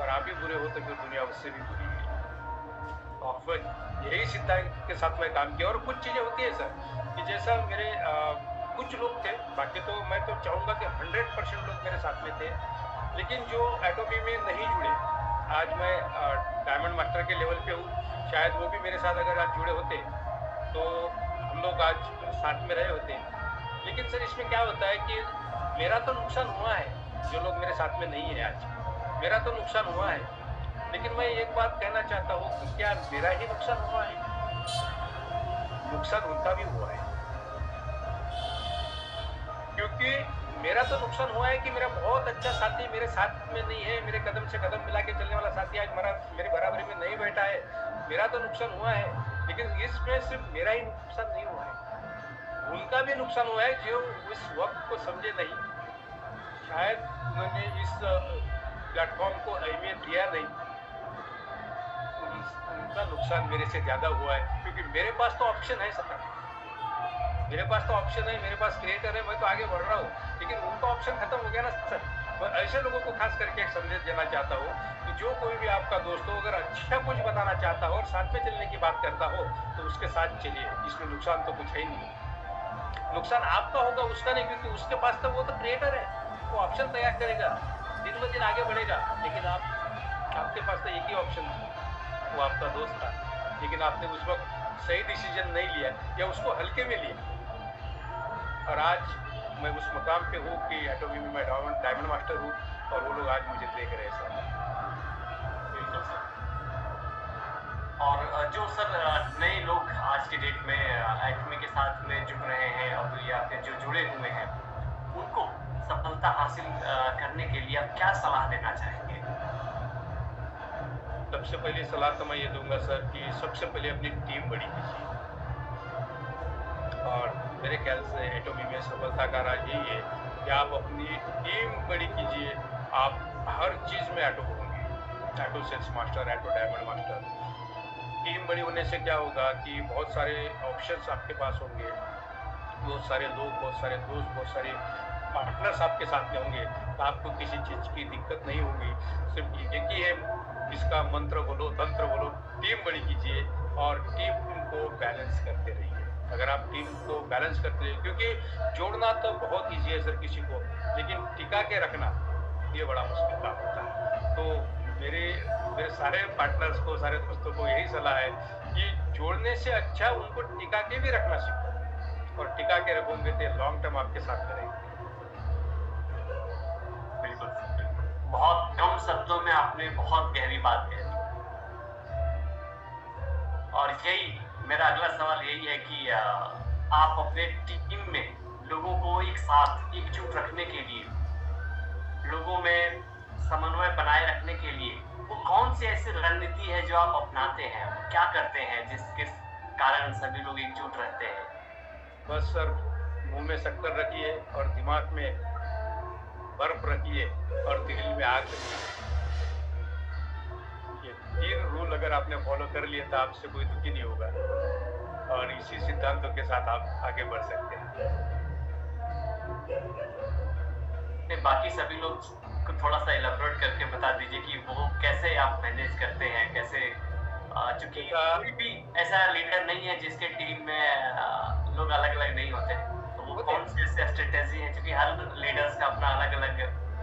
S2: और आप ही बुरे हो तो फिर दुनिया उससे भी बुरी है। और यही सिद्धांत के साथ मैं काम किया। और कुछ चीज़ें होती है सर कि जैसा मेरे कुछ लोग थे, बाकी तो मैं तो चाहूँगा कि 100% लोग मेरे साथ में थे, लेकिन जो एटोमी में नहीं जुड़े, आज मैं डायमंड मास्टर के लेवल पे हूँ, शायद वो भी मेरे साथ अगर आज जुड़े होते तो हम लोग आज साथ में रहे होते। लेकिन सर इसमें क्या होता है कि मेरा तो नुकसान हुआ है, जो लोग मेरे साथ में नहीं है आज, मेरा तो नुकसान हुआ है। लेकिन मैं एक बात कहना चाहता हूँ कि क्या मेरा ही नुकसान हुआ है? नुकसान उनका भी हुआ है, क्योंकि मेरा तो नुकसान हुआ है कि मेरा बहुत अच्छा साथी मेरे साथ में नहीं है, मेरे कदम से कदम मिला के चलने वाला साथी आज मेरे बराबरी में नहीं बैठा है। मेरा तो नुकसान हुआ है, लेकिन इसमें सिर्फ मेरा ही नुकसान नहीं हुआ है, उनका भी नुकसान हुआ है जो उस वक्त को समझे नहीं, शायद उन्होंने इस प्लेटफॉर्म को अहमियत दिया नहीं, उनका नुकसान मेरे से ज़्यादा हुआ है। क्योंकि मेरे पास तो ऑप्शन है सर, मेरे पास तो ऑप्शन है, मेरे पास क्रिएटर है, मैं तो आगे बढ़ रहा हूँ, लेकिन उनका ऑप्शन खत्म हो गया ना सर। मैं ऐसे लोगों को खास करके एक संदेश देना चाहता हूँ कि जो कोई भी आपका दोस्त हो, अगर अच्छा कुछ बताना चाहता हो और साथ में चलने की बात करता हो तो उसके साथ चलिए, इसमें नुकसान तो कुछ है ही नहीं। नुकसान आपका होगा, उसका नहीं, क्योंकि उसके पास तो वो तो क्रिएटर है, वो ऑप्शन तैयार करेगा, दिन ब दिन आगे बढ़ेगा, लेकिन आप आपके पास तो एक ही ऑप्शन था, वो आपका दोस्त था, लेकिन आपने उस वक्त सही डिसीजन नहीं लिया या उसको हल्के में लिया। और आज मैं उस मुकाम पे हूँ कि एटॉमी में मैं डायमंड मास्टर हूँ और वो लोग आज मुझे देख रहे हैं सर।
S1: बिल्कुल सर। और जो सर नए लोग आज की डेट में एटमी के साथ में जुड़ रहे हैं और या फिर जो जुड़े हुए हैं, उनको सफलता हासिल करने के लिए आप क्या सलाह देना चाहेंगे?
S2: सबसे पहली सलाह तो मैं ये दूंगा सर कि सबसे पहले अपनी टीम बड़ी कीजिए। और मेरे ख्याल से एटॉमी में सफलता का राज यही है कि आप अपनी टीम बड़ी कीजिए। आप हर चीज में ऑटो होंगे, auto sales master, auto diamond master. Team बड़ी होने से क्या होगा कि बहुत सारे ऑप्शंस आपके पास होंगे, बहुत सारे लोग, बहुत सारे दोस्त, बहुत सारे पार्टनर्स आपके साथ में होंगे, तो आपको किसी चीज की दिक्कत नहीं होगी। सिर्फ एक ही है, इसका मंत्र बोलो, तंत्र बोलो, टीम बड़ी कीजिए और टीम को बैलेंस करते रहिए। अगर आप टीम को बैलेंस करते रहिए, क्योंकि जोड़ना तो बहुत ईजी है सर किसी को, लेकिन टिका के रखना ये बड़ा मुश्किल काम होता है। तो मेरे मेरे सारे पार्टनर्स को, सारे दोस्तों को यही सलाह है कि जोड़ने से अच्छा उनको टिका के भी रखना सीखो, और टिका के रखोगे तो लॉन्ग टर्म आपके साथ में रहेंगे।
S1: बिल्कुल बिल्कुल, बहुत कम शब्दों में आपने बहुत गहरी बात कह दी। और यही मेरा अगला सवाल यही है कि आप अपने टीम में लोगों को एक साथ एकजुट रखने के लिए, लोगों में समन्वय बनाए रखने के लिए वो कौन सी ऐसी रणनीति है जो आप अपनाते हैं, क्या करते हैं जिसके कारण सभी लोग एकजुट रहते हैं?
S2: बस सर, मुंह में शक्कर रखिए और दिमाग में बर्फ रखिए और दिल में आग रखिए। ये 3 रूल अगर आपने फॉलो कर लिए तो आपसे कोई दुखी नहीं होगा, और इसी सिद्धांतों के साथ आप आगे बढ़ सकते हैं।
S1: बाकी सभी लोग को थोड़ा सा इलेबोरेट करके बता दीजिए कि वो कैसे आप मैनेज करते हैं, कैसे, चूंकि कोई भी ऐसा लीडर नहीं है जिसके टीम में लोग अलग अलग नहीं होते, तो वो कौन सी ऐसी स्ट्रेटेजी है, क्योंकि हर लीडर्स का अपना अलग अलग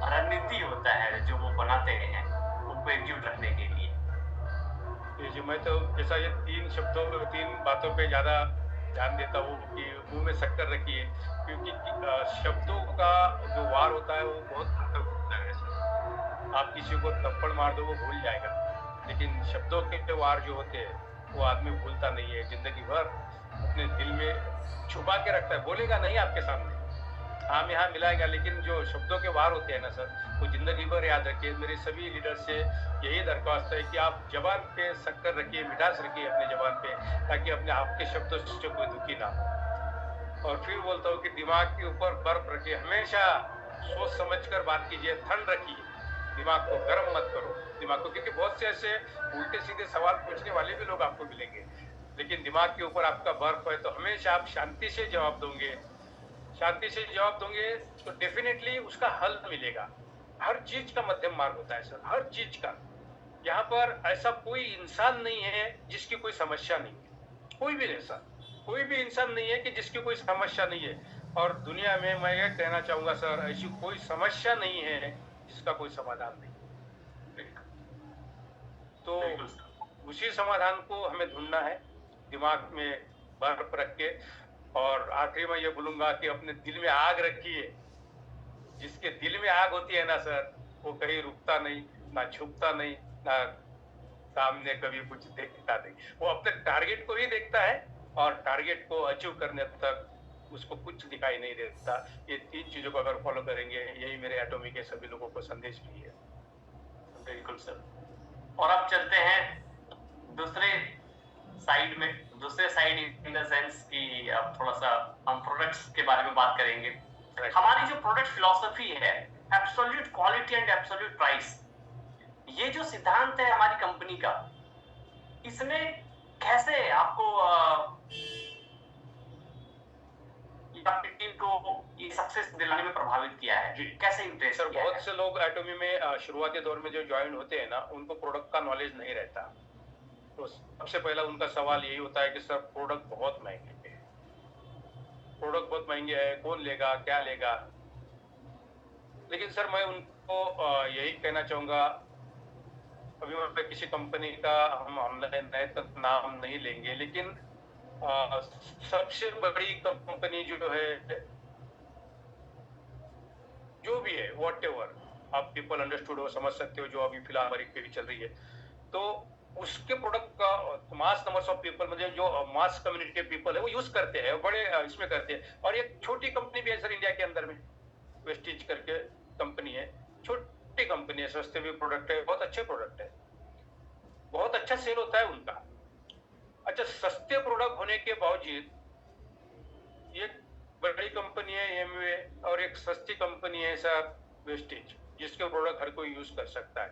S1: रणनीति होता है जो वो बनाते हैं उनको एकजुट रखने के लिए।
S2: जी, मैं तो जैसा ये 3 बातों पे ज्यादा ध्यान देता हूँ कि मुंह में शक्कर रखिए, क्योंकि शब्दों का जो वार होता है वो बहुत घातक होता है। आप किसी को थप्पड़ मार दो वो भूल जाएगा, लेकिन शब्दों के वार जो होते हैं वो आदमी भूलता नहीं है, जिंदगी भर अपने दिल में छुपा के रखता है। बोलेगा नहीं आपके सामने, आम यहाँ मिलाएगा, लेकिन जो शब्दों के वार होते हैं ना सर, वो जिंदगी भर याद रखिए। मेरी सभी लीडर से यही दरख्वास्त है कि आप जबान पे शक्कर रखिए, मिठास रखिए अपने जबान पे, ताकि अपने आपके शब्दों से कोई दुखी ना हो। और फिर बोलता हूँ कि दिमाग के ऊपर बर्फ रखिए, हमेशा सोच समझ कर बात कीजिए, ठंड रखिए, दिमाग को गर्म मत करो दिमाग को, क्योंकि बहुत से ऐसे उल्टे सीधे सवाल पूछने वाले भी लोग आपको मिलेंगे, लेकिन दिमाग के ऊपर आपका बर्फ है तो हमेशा आप शांति से जवाब दोगे, शांति से जवाब दोगे तो डेफिनेटली उसका हल मिलेगा। हर चीज का मध्यम मार्ग होता है सर, हर चीज का। यहाँ पर ऐसा कोई इंसान नहीं है जिसकी कोई समस्या नहीं है, कोई भी ऐसा कोई भी इंसान नहीं है कि जिसकी कोई समस्या नहीं है। और दुनिया में मैं ये कहना चाहूंगा सर, ऐसी कोई समस्या नहीं है जिसका कोई समाधान नहीं। तो उसी समाधान को हमें ढूंढना है, दिमाग में बर्फ रख के। और आखिरी में ये बोलूंगा कि अपने दिल में आग रखिए। जिसके दिल में आग होती है ना सर, वो कहीं रुकता नहीं, ना झुकता नहीं, ना सामने कभी कुछ देखता नहीं, वो अपने टारगेट को ही देखता है और टारगेट को अचीव करने तक उसको कुछ दिखाई नहीं देता। ये 3 चीजों को अगर फॉलो करेंगे, यही मेरे एटॉमी के सभी लोगों को संदेश भी है।
S1: बिल्कुल सर। और अब चलते हैं दूसरे साइड में, दूसरे साइड इन द सेंस कि अब थोड़ा सा हम प्रोडक्ट्स के बारे में बात करेंगे। हमारी जो प्रोडक्ट फिलॉसफी है, absolute quality and absolute price, ये जो सिद्धांत है हमारी कंपनी का, इसने कैसे आपको अपनी टीम को ये सक्सेस दिलाने में प्रभावित किया है, कैसे इंटरेस्ट
S2: सर? बहुत से लोग एटॉमी में शुरुआती दौर में जो ज्वाइन होते हैं ना, उनको प्रोडक्ट का नॉलेज नहीं रहता। तो सबसे पहला उनका सवाल यही होता है कि सर प्रोडक्ट बहुत महंगे हैं, प्रोडक्ट बहुत महंगे हैं, कौन लेगा, क्या लेगा। लेकिन सर मैं उनको यही कहना चाहूंगा, अभी मैं किसी कंपनी का हम ऑनलाइन नए तक नाम नहीं लेंगे, लेकिन सबसे बड़ी कंपनी जो है, जो भी है, वॉट एवर आप पीपल अंडरस्टूड हो, समझ सकते हो, जो अभी फिलहाल हमारी पीढ़ी चल रही है, तो उसके प्रोडक्ट का मास नंबर्स ऑफ पीपल, मतलब जो मास कम्युनिटी के पीपल है वो यूज करते हैं, बड़े इसमें करते हैं। और एक छोटी कंपनी भी है सर इंडिया के अंदर में, वेस्टिज करके कंपनी है, छोटी कंपनी है, सस्ते भी प्रोडक्ट है, बहुत अच्छे प्रोडक्ट है, बहुत अच्छा सेल होता है उनका। अच्छा, सस्ते प्रोडक्ट होने के बावजूद एक बड़ी कंपनी है एमवे और एक सस्ती कंपनी है सर वेस्टिज, जिसके प्रोडक्ट हर कोई यूज कर सकता है।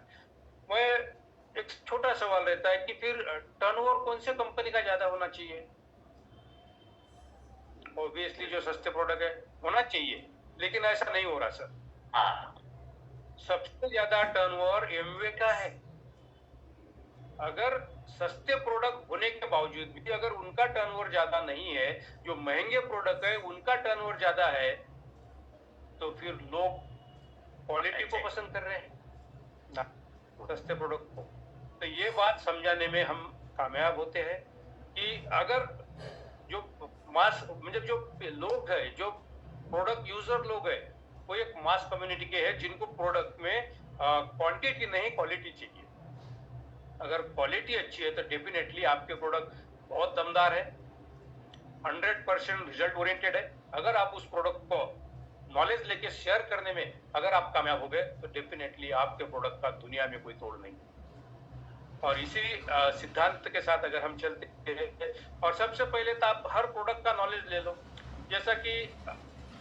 S2: मैं एक छोटा सवाल रहता है कि फिर टर्नओवर कौन से कंपनी का ज्यादा होना चाहिए? ऑब्वियसली जो सस्ते प्रोडक्ट है होना चाहिए, लेकिन ऐसा नहीं हो रहा सर।
S1: हाँ,
S2: सबसे ज्यादा टर्नओवर एमवे का है। अगर सस्ते प्रोडक्ट होने के बावजूद भी अगर उनका टर्नओवर ज्यादा नहीं है, जो महंगे प्रोडक्ट है उनका टर्नओवर ज्यादा है, तो फिर लोग क्वालिटी को पसंद कर रहे हैं ना, सस्ते प्रोडक्ट को। तो ये बात समझाने में हम कामयाब होते हैं कि अगर जो मास, मतलब जो लोग है, जो प्रोडक्ट यूजर लोग है, वो एक मास कम्युनिटी के हैं जिनको प्रोडक्ट में क्वांटिटी नहीं क्वालिटी चाहिए। अगर क्वालिटी अच्छी है तो डेफिनेटली आपके प्रोडक्ट बहुत दमदार है, 100% रिजल्ट ओरिएंटेड है। अगर आप उस प्रोडक्ट को नॉलेज लेके शेयर करने में अगर आप कामयाब हो गए तो डेफिनेटली आपके प्रोडक्ट का दुनिया में कोई तोड़ नहीं। और इसी सिद्धांत के साथ अगर हम चलते हैं, और सबसे पहले तो आप हर प्रोडक्ट का नॉलेज ले लो। जैसा कि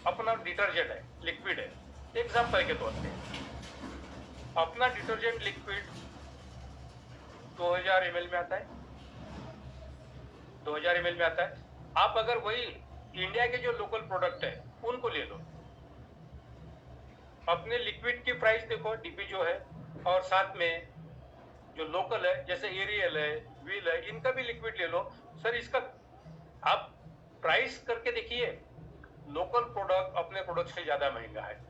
S2: अपना डिटर्जेंट है, लिक्विड है, एग्जाम्पल के तौर पे अपना डिटर्जेंट लिक्विड 2000 ml में आता है, 2000 ml में आता है। आप अगर वही इंडिया के जो लोकल प्रोडक्ट है उनको ले लो, अपने लिक्विड की प्राइस देखो, डीपी जो है, और साथ में जो लोकल है जैसे एरियल है, व्हील है, इनका भी लिक्विड ले लो सर। इसका आप प्राइस करके देखिए, लोकल प्रोडक्ट अपने प्रोडक्ट से ज्यादा महंगा है,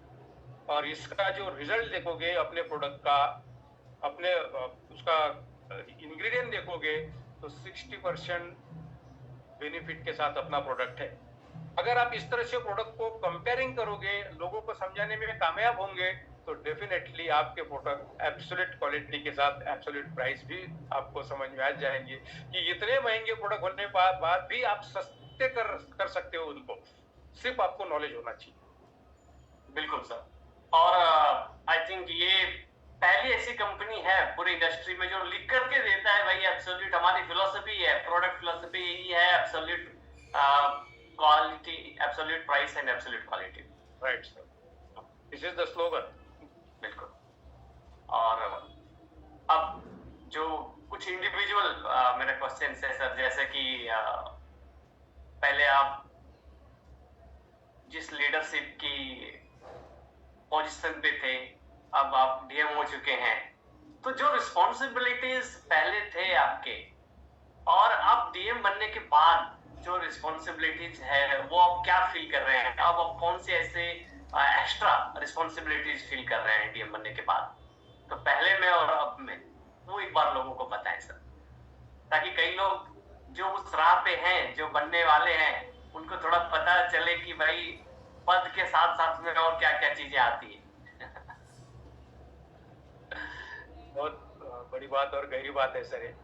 S2: और इसका जो रिजल्ट देखोगे अपने प्रोडक्ट का, अपने उसका इंग्रेडिएंट देखोगे तो 60% बेनिफिट के साथ अपना प्रोडक्ट है। अगर आप इस तरह से प्रोडक्ट को कंपेयरिंग करोगे, लोगों को समझाने में कामयाब होंगे, तो डेफिनेटली आपके प्रोडक्ट एब्सोल्यूट क्वालिटी के साथ एब्सोल्यूट प्राइस भी आपको समझ में आ जाएंगे कि इतने महंगे प्रोडक्ट होने के बाद भी आप सस्ते कर सकते हो उनको, सिर्फ आपको नॉलेज होना चाहिए।
S1: बिल्कुल सर। और आई थिंक ये पहली ऐसी कंपनी है पूरी इंडस्ट्री में जो लिख करके देता है भाई एब्सोल्यूट, हमारी फिलॉसफी है, प्रोडक्ट फिलॉसफी यही है, absolute quality, absolute price and absolute quality.
S2: Right sir, this is the slogan.
S1: बिल्कुल। और अब जो कुछ इंडिविजुअल मेरे क्वेश्चन है सर, जैसे कि पहले आप जिस लीडरशिप की पोजीशन पे थे, अब आप डीएम हो चुके हैं, तो जो रिस्पॉन्सिबिलिटीज पहले थे आपके और अब डीएम बनने के बाद जो रिस्पॉन्सिबिलिटीज है वो आप क्या फील कर रहे हैं? अब आप कौन से ऐसे एक्स्ट्रा रिस्पॉन्सिबिलिटीज फील कर रहे हैं डीएम बनने के बाद? तो पहले में और अब में वो एक बार लोगों को बताएं सर, ताकि कई लोग जो उस राह पे हैं, जो बनने वाले हैं, उनको थोड़ा पता चले कि भाई पद के साथ साथ में और क्या क्या चीजें आती है।
S2: बहुत बड़ी बात और गहरी बात है सर।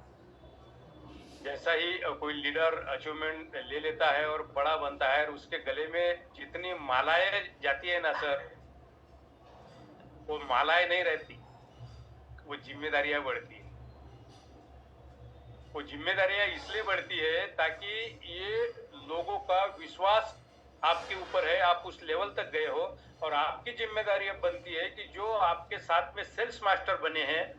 S2: जैसा ही कोई लीडर अचीवमेंट ले लेता है और बड़ा बनता है, और उसके गले में जितनी मालाएं जाती है ना सर, वो मालाएं नहीं रहती, वो जिम्मेदारियां बढ़ती है। वो जिम्मेदारियां इसलिए बढ़ती है ताकि ये लोगों का विश्वास आपके ऊपर है, आप उस लेवल तक गए हो, और आपकी जिम्मेदारी अब बनती है कि जो आपके साथ में सेल्स मास्टर बने हैं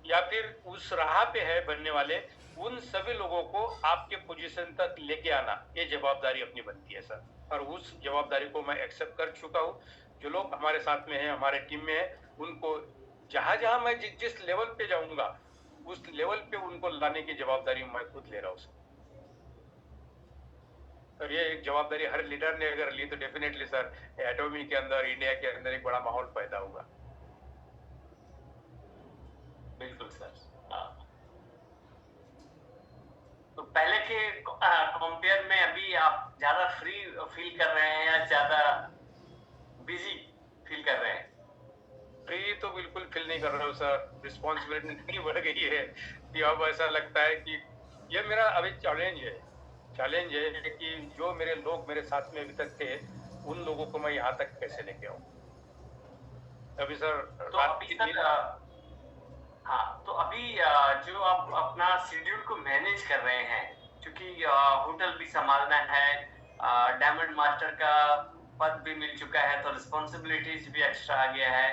S2: या फिर उस राह पे है बनने वाले, उन सभी लोगों को आपके पोजीशन तक लेके आना, ये जवाबदारी अपनी बनती है सर। और उस जवाबदारी को मैं एक्सेप्ट कर चुका हूँ। जो लोग हमारे साथ में हैं, हमारे टीम में हैं, उनको जहां मैं जिस लेवल पे जाऊंगा उस लेवल पे उनको लाने की जवाबदारी मैं खुद ले रहा हूँ सर। और ये एक जवाबदारी हर लीडर ने अगर ली तो डेफिनेटली सर एटॉमी के अंदर, इंडिया के अंदर एक बड़ा माहौल पैदा होगा।
S1: बिल्कुल गुड सर। तो पहले के कंपेयर में अभी आप ज्यादा फ्री फील कर रहे हैं या ज्यादा बिजी फील कर रहे हैं?
S2: फ्री तो बिल्कुल फील नहीं कर रहा हूँ सर, रिस्पॉन्सिबिलिटी इतनी बढ़ गई है कि अब ऐसा लगता है कि ये मेरा अभी चैलेंज है कि जो मेरे लोग मेरे साथ में अभी तक थे उन लोगों को मैं यहाँ तक कैसे लेके आऊँ। अभी सर
S1: तो अभी सर हाँ, तो अभी जो आप अपना शेड्यूल को मैनेज कर रहे हैं, क्योंकि होटल भी संभालना है, डायमंड मास्टर का पद भी मिल चुका है, तो रिस्पॉन्सिबिलिटीज भी एक्स्ट्रा आ गया है,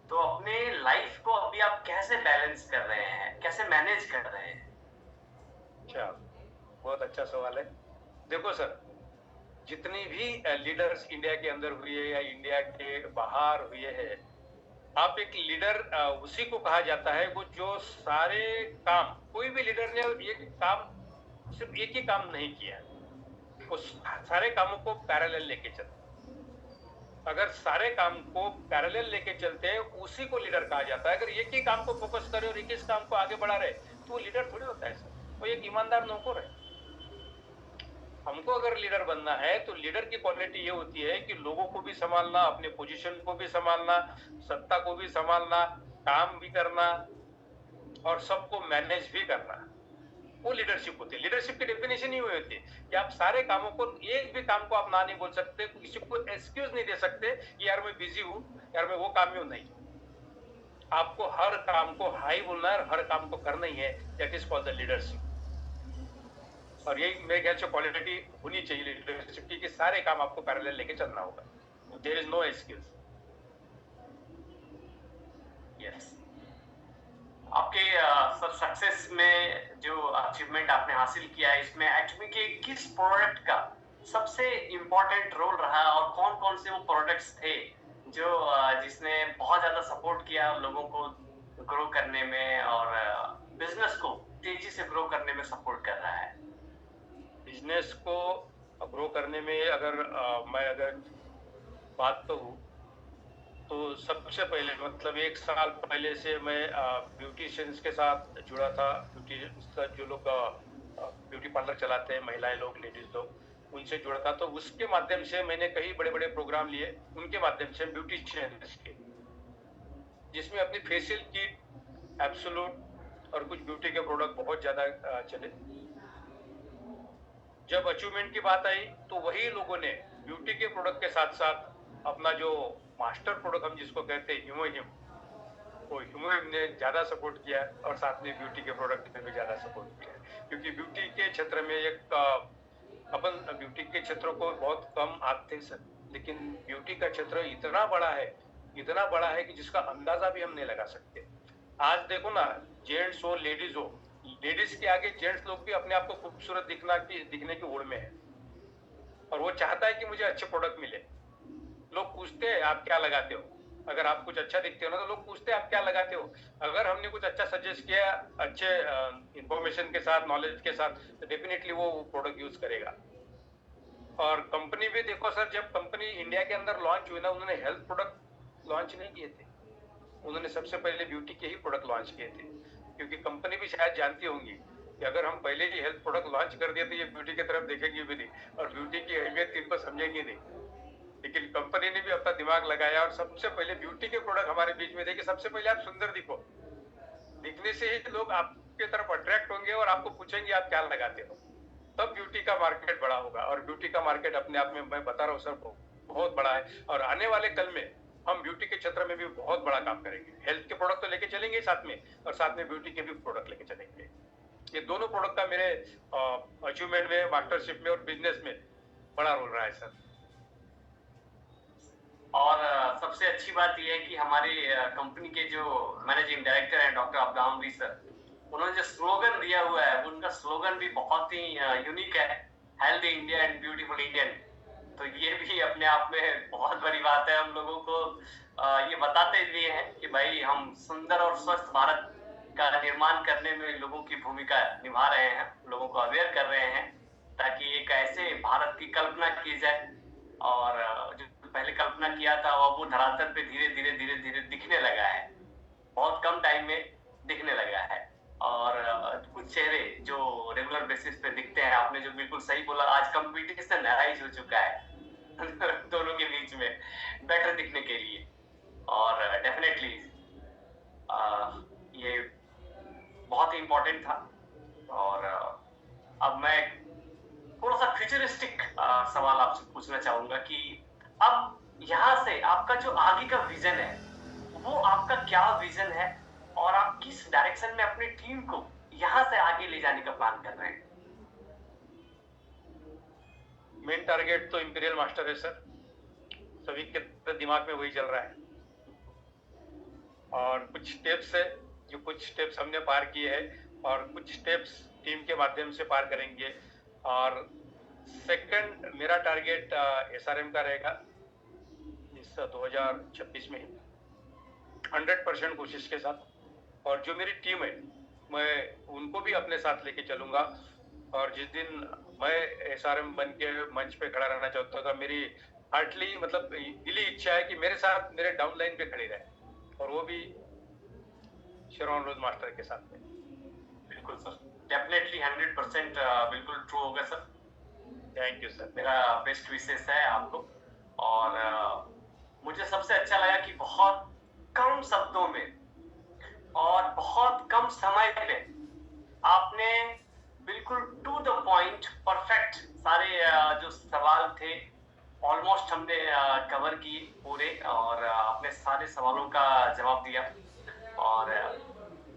S1: तो अपने लाइफ को अभी आप कैसे बैलेंस कर रहे हैं, कैसे मैनेज कर रहे हैं?
S2: अच्छा, बहुत अच्छा सवाल है। देखो सर, जितनी भी लीडर्स इंडिया के अंदर हुई है या इंडिया के बाहर हुए हैं, आप एक लीडर उसी को कहा जाता है वो जो सारे काम, कोई भी लीडर ने सिर्फ एक ही काम नहीं किया, वो सारे कामों को पैरेलल लेके चलते। अगर सारे काम को पैरेलल लेके चलते हैं उसी को लीडर कहा जाता है। अगर एक ही काम को फोकस करे और एक ही काम को आगे बढ़ा रहे तो वो लीडर थोड़ी होता है सर, वो एक ईमानदार नौकर है। हमको अगर लीडर बनना है तो लीडर की क्वालिटी ये होती है कि लोगों को भी संभालना, अपने पोजीशन को भी संभालना, सत्ता को भी संभालना, काम भी करना और सबको मैनेज भी करना, वो लीडरशिप होती है। लीडरशिप की डेफिनेशन ही होती है कि आप सारे कामों को, एक भी काम को आप ना नहीं बोल सकते, किसी को एक्सक्यूज नहीं दे सकते कि यार मैं बिजी हूं, यार मैं वो काम ही हूं, नहीं। आपको हर काम को हाई बोलना है, हर काम को करना ही है। That is called the leadership. और यही मेरे ख्याल से क्वालिटी होनी चाहिए लीडरशिप की, कि सारे काम आपको पैरेलल लेके चलना होगा। There is no excuse.
S1: Yes, आपके सब सक्सेस में जो अचीवमेंट आपने हासिल किया है, इसमें एक्चुअली के किस प्रोडक्ट का सबसे इम्पोर्टेंट रोल रहा और कौन कौन से वो प्रोडक्ट्स थे जो जिसने बहुत ज्यादा सपोर्ट किया लोगों को ग्रो करने में और बिजनेस को तेजी से ग्रो करने में सपोर्ट कर रहा है?
S2: बिजनेस को ग्रो करने में मैं अगर बात कहूँ तो सबसे पहले मतलब 1 साल पहले से मैं ब्यूटिशियंस के साथ जुड़ा था। जो लोग ब्यूटी पार्लर चलाते हैं, महिलाएं लोग, लेडीज लोग, उनसे जुड़ा था। तो उसके माध्यम से मैंने कई बड़े बड़े प्रोग्राम लिए, उनके माध्यम से ब्यूटिशियंस के, जिसमें अपनी फेशियल किट, एब्सोल्यूट और कुछ ब्यूटी के प्रोडक्ट बहुत ज्यादा चले। जब अचीवमेंट की बात आई तो वही लोगों ने ब्यूटी के प्रोडक्ट के साथ साथ अपना जो मास्टर प्रोडक्ट हम जिसको कहते हैं ह्यूमोहिम, वो ह्यूमोहिम ने ज्यादा सपोर्ट किया और साथ में ब्यूटी के प्रोडक्ट ने भी ज्यादा सपोर्ट किया। क्योंकि ब्यूटी के क्षेत्र में अपन ब्यूटी के क्षेत्रों को बहुत कम आते हैं सर, लेकिन ब्यूटी का क्षेत्र इतना बड़ा है कि जिसका अंदाजा भी हम नहीं लगा सकते। आज देखो ना, जेंट्स हो लेडीज हो, लेडीज के आगे जेंट्स लोग भी अपने आप को खूबसूरत दिखने की होड़ में है, और वो चाहता है कि मुझे अच्छे प्रोडक्ट मिले। लोग पूछते हैं आप क्या लगाते हो, अगर आप कुछ अच्छा दिखते हो ना तो लोग पूछते हैं आप क्या लगाते हो। अगर हमने कुछ अच्छा सजेस्ट किया, अच्छे इंफॉर्मेशन के साथ, नॉलेज के साथ, तो डेफिनेटली वो प्रोडक्ट यूज करेगा। और कंपनी भी देखो सर, जब कंपनी इंडिया के अंदर लॉन्च हुई ना, उन्होंने हेल्थ प्रोडक्ट लॉन्च नहीं किए थे, उन्होंने सबसे पहले ब्यूटी के ही प्रोडक्ट लॉन्च किए थे। क्योंकि कंपनी भी शायद जानती होंगी कि अगर हम पहले ही हेल्थ प्रोडक्ट लॉन्च कर दिए तो ये ब्यूटी की तरफ देखेंगे भी नहीं और ब्यूटी की अहमियत इनको समझेंगे नहीं। लेकिन कंपनी ने भी अपना दिमाग लगाया और सबसे पहले ब्यूटी के प्रोडक्ट हमारे बीच में थे कि सबसे पहले आप सुंदर दिखो, दिखने से ही लोग आपके तरफ अट्रैक्ट होंगे और आपको पूछेंगे आप क्या लगाते हो, तब ब्यूटी का मार्केट बड़ा होगा। और ब्यूटी का मार्केट अपने आप में, मैं बता रहा हूँ सर, बहुत बड़ा है। और आने वाले कल में हम ब्यूटी के क्षेत्र में भी बहुत बड़ा काम करेंगे। हेल्थ के प्रोडक्ट तो लेके चलेंगे साथ में, और साथ में ब्यूटी के भी प्रोडक्ट लेके चलेंगे। ये दोनों प्रोडक्ट का मेरे अचीवमेंट में, मास्टरशिप में और बिजनेस में बड़ा रोल रहा है सर।
S1: और सबसे अच्छी बात यह है कि हमारी कंपनी के जो मैनेजिंग डायरेक्टर हैं डॉक्टर अब्दामवी सर, उन्होंने जो स्लोगन दिया हुआ है, उनका स्लोगन भी बहुत ही यूनिक है, healthy India and beautiful Indian. तो ये भी अपने आप में बहुत बड़ी बात है। हम लोगों को ये बताते भी हैं कि भाई हम सुंदर और स्वस्थ भारत का निर्माण करने में लोगों की भूमिका निभा रहे हैं, लोगों को अवेयर कर रहे हैं, ताकि एक ऐसे भारत की कल्पना की जाए। और जो पहले कल्पना किया था वो धरातल पे धीरे धीरे दिखने लगा है, बहुत कम टाइम में दिखने लगा है। बेसिस पे दिखते हैं। आपने जो बिल्कुल सही बोला, आज कंपटीशन राइज हो चुका है दोनों के बीच में बेटर दिखने के लिए। और डेफिनेटली ये बहुत ही इम्पोर्टेंट था। और अब मैं थोड़ा सा फ्यूचरिस्टिक सवाल आपसे पूछना चाहूंगा कि अब यहाँ से आपका जो आगे का विजन है, वो आपका क्या विजन है और आप किस डायरेक्शन में अपनी टीम को यहाँ से आगे ले जाने का प्लान कर रहे हैं?
S2: मेन टारगेट तो इंपीरियल मास्टर है सर, सभी के दिमाग में वही चल रहा है। और कुछ स्टेप्स है, जो कुछ स्टेप्स हमने पार किए हैं और कुछ स्टेप्स टीम के माध्यम से पार करेंगे। और सेकंड मेरा टारगेट एसआरएम का रहेगा इस 2026 में 100% कोशिश के साथ। और जो मेरी टीम है मैं उनको भी अपने साथ लेके चलूंगा। और जिस दिन मैं एसआरएम बन के मंच पे खड़ा रहना चाहता था, मेरी हार्टली मतलब दिली इच्छा है कि मेरे साथ मेरे डाउन लाइन पे खड़े रहे, और वो भी शरवण रोज मास्टर के साथ में।
S1: बिल्कुल सर, डेफिनेटली 100% बिल्कुल ट्रू होगा सर।
S2: थैंक यू सर,
S1: मेरा बेस्ट विशेष है आपको। और मुझे सबसे अच्छा लगा कि बहुत कम शब्दों में और बहुत कम समय में आपने बिल्कुल टू द पॉइंट परफेक्ट सारे जो सवाल थे ऑलमोस्ट हमने कवर किए पूरे, और आपने सारे सवालों का जवाब दिया। और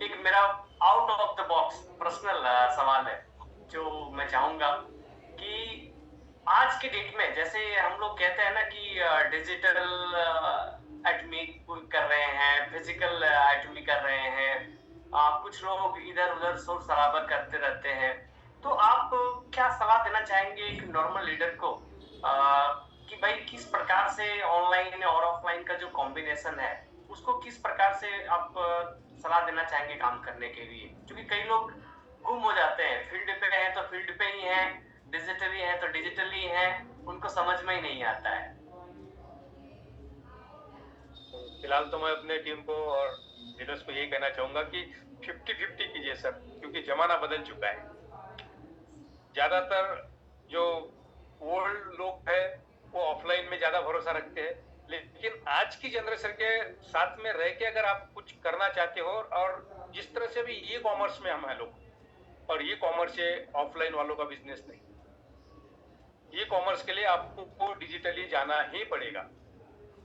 S1: एक मेरा out of the box personal सवाल है जो मैं चाहूंगा कि आज के डेट में जैसे हम लोग कहते हैं ना कि डिजिटल एटमी कर रहे हैं, फिजिकल एटमी कर रहे हैं, कुछ लोग इधर उधर शोर शराबा करते रहते हैं, तो आप क्या सलाह देना चाहेंगे एक नॉर्मल लीडर को कि भाई किस प्रकार से ऑनलाइन और ऑफलाइन का जो कॉम्बिनेशन है उसको किस प्रकार से आप सलाह देना चाहेंगे काम करने के लिए? क्योंकि कई लोग गुम हो जाते हैं, फील्ड पे हैं तो फील्ड पे ही हैं, डिजिटली है तो डिजिटली है, उनको समझ में ही नहीं आता है।
S2: फिलहाल तो मैं अपने टीम को और लीडर्स को यही कहना चाहूंगा कि 50-50 कीजिए सर, क्योंकि जमाना बदल चुका है। ज्यादातर जो ओल्ड लोग हैं वो ऑफलाइन में ज्यादा भरोसा रखते हैं, लेकिन आज की जनरेशन के साथ में रह के अगर आप कुछ करना चाहते हो, और जिस तरह से भी ई कॉमर्स में हम हैं लोग, और ई कॉमर्स है ऑफलाइन वालों का बिजनेस नहीं, ई कॉमर्स के लिए आपको डिजिटली जाना ही पड़ेगा,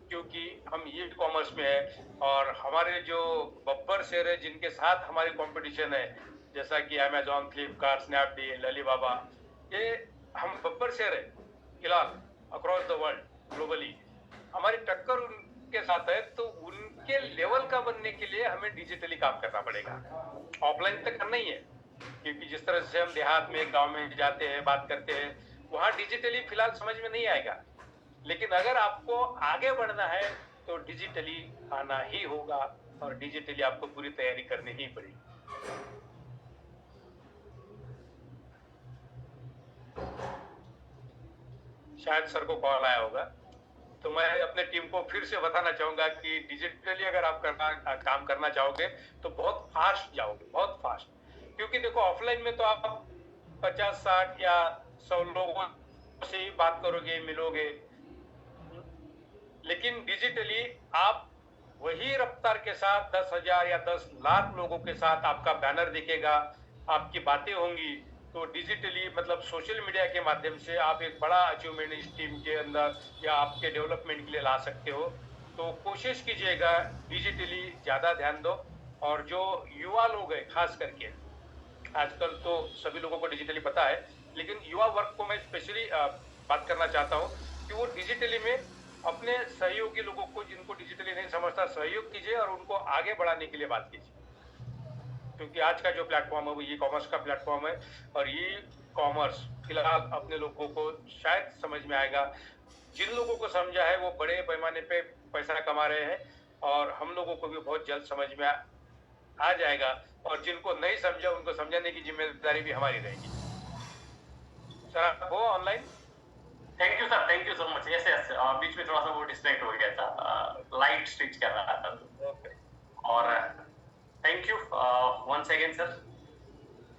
S2: क्योंकि हम ई कॉमर्स में है। और हमारे जो बब्बर शेयर है जिनके साथ हमारी कंपटीशन है, जैसा कि अमेजॉन, फ्लिपकार्ट, स्नैपडील, अलीबाबा, ये हम बब्बर शेयर है फिलहाल अक्रॉस द वर्ल्ड ग्लोबली। हमारी टक्कर उनके साथ है, तो उनके लेवल का बनने के लिए हमें डिजिटली काम करना पड़ेगा, ऑफलाइन तक करना ही है। क्योंकि जिस तरह से हम देहात में गांव में जाते हैं, बात करते हैं, वहां डिजिटली फिलहाल समझ में नहीं आएगा। लेकिन अगर आपको आगे बढ़ना है तो डिजिटली आना ही होगा, और डिजिटली आपको पूरी तैयारी करनी ही पड़ेगी। शायद सर को कॉल आया होगा, तो मैं अपने टीम को फिर से बताना चाहूंगा कि डिजिटली अगर आप काम करना चाहोगे तो बहुत फास्ट जाओगे, बहुत फास्ट। क्योंकि देखो ऑफलाइन में तो आप 50-60 या 100 लोगों से ही बात करोगे, मिलोगे, लेकिन डिजिटली आप वही रफ्तार के साथ 10,000 या 10 लाख लोगों के साथ आपका बैनर दिखेगा, आपकी बातें होंगी। तो डिजिटली मतलब सोशल मीडिया के माध्यम से आप एक बड़ा अचीवमेंट इस टीम के अंदर या आपके डेवलपमेंट के लिए ला सकते हो। तो कोशिश कीजिएगा डिजिटली ज़्यादा ध्यान दो। और जो युवा लोग हैं खास करके, आजकल तो सभी लोगों को डिजिटली पता है, लेकिन युवा वर्ग को मैं स्पेशली बात करना चाहता हूँ कि वो डिजिटली में अपने सहयोगी लोगों को, जिनको डिजिटली नहीं समझता, सहयोग कीजिए और उनको आगे बढ़ाने के लिए बात कीजिए। क्योंकि आज का जो प्लेटफॉर्म है वो ई कॉमर्स का प्लेटफॉर्म है, और ई कॉमर्स फिलहाल अपने लोगों को शायद समझ में आएगा। जिन लोगों को समझा है वो बड़े पैमाने पे पैसा कमा रहे हैं, और हम लोगों को भी बहुत जल्द समझ में आ जाएगा। और जिनको नहीं समझा उनको समझाने की जिम्मेदारी भी हमारी रहेगी। सर आप हो online?
S1: Thank you sir, thank you so much. Yes yes, बीच में थोड़ा सा वो डिस्ट्रैक्ट हो गया था, लाइट स्विच कर रहा था तो।
S2: ओके,
S1: और thank you once again sir.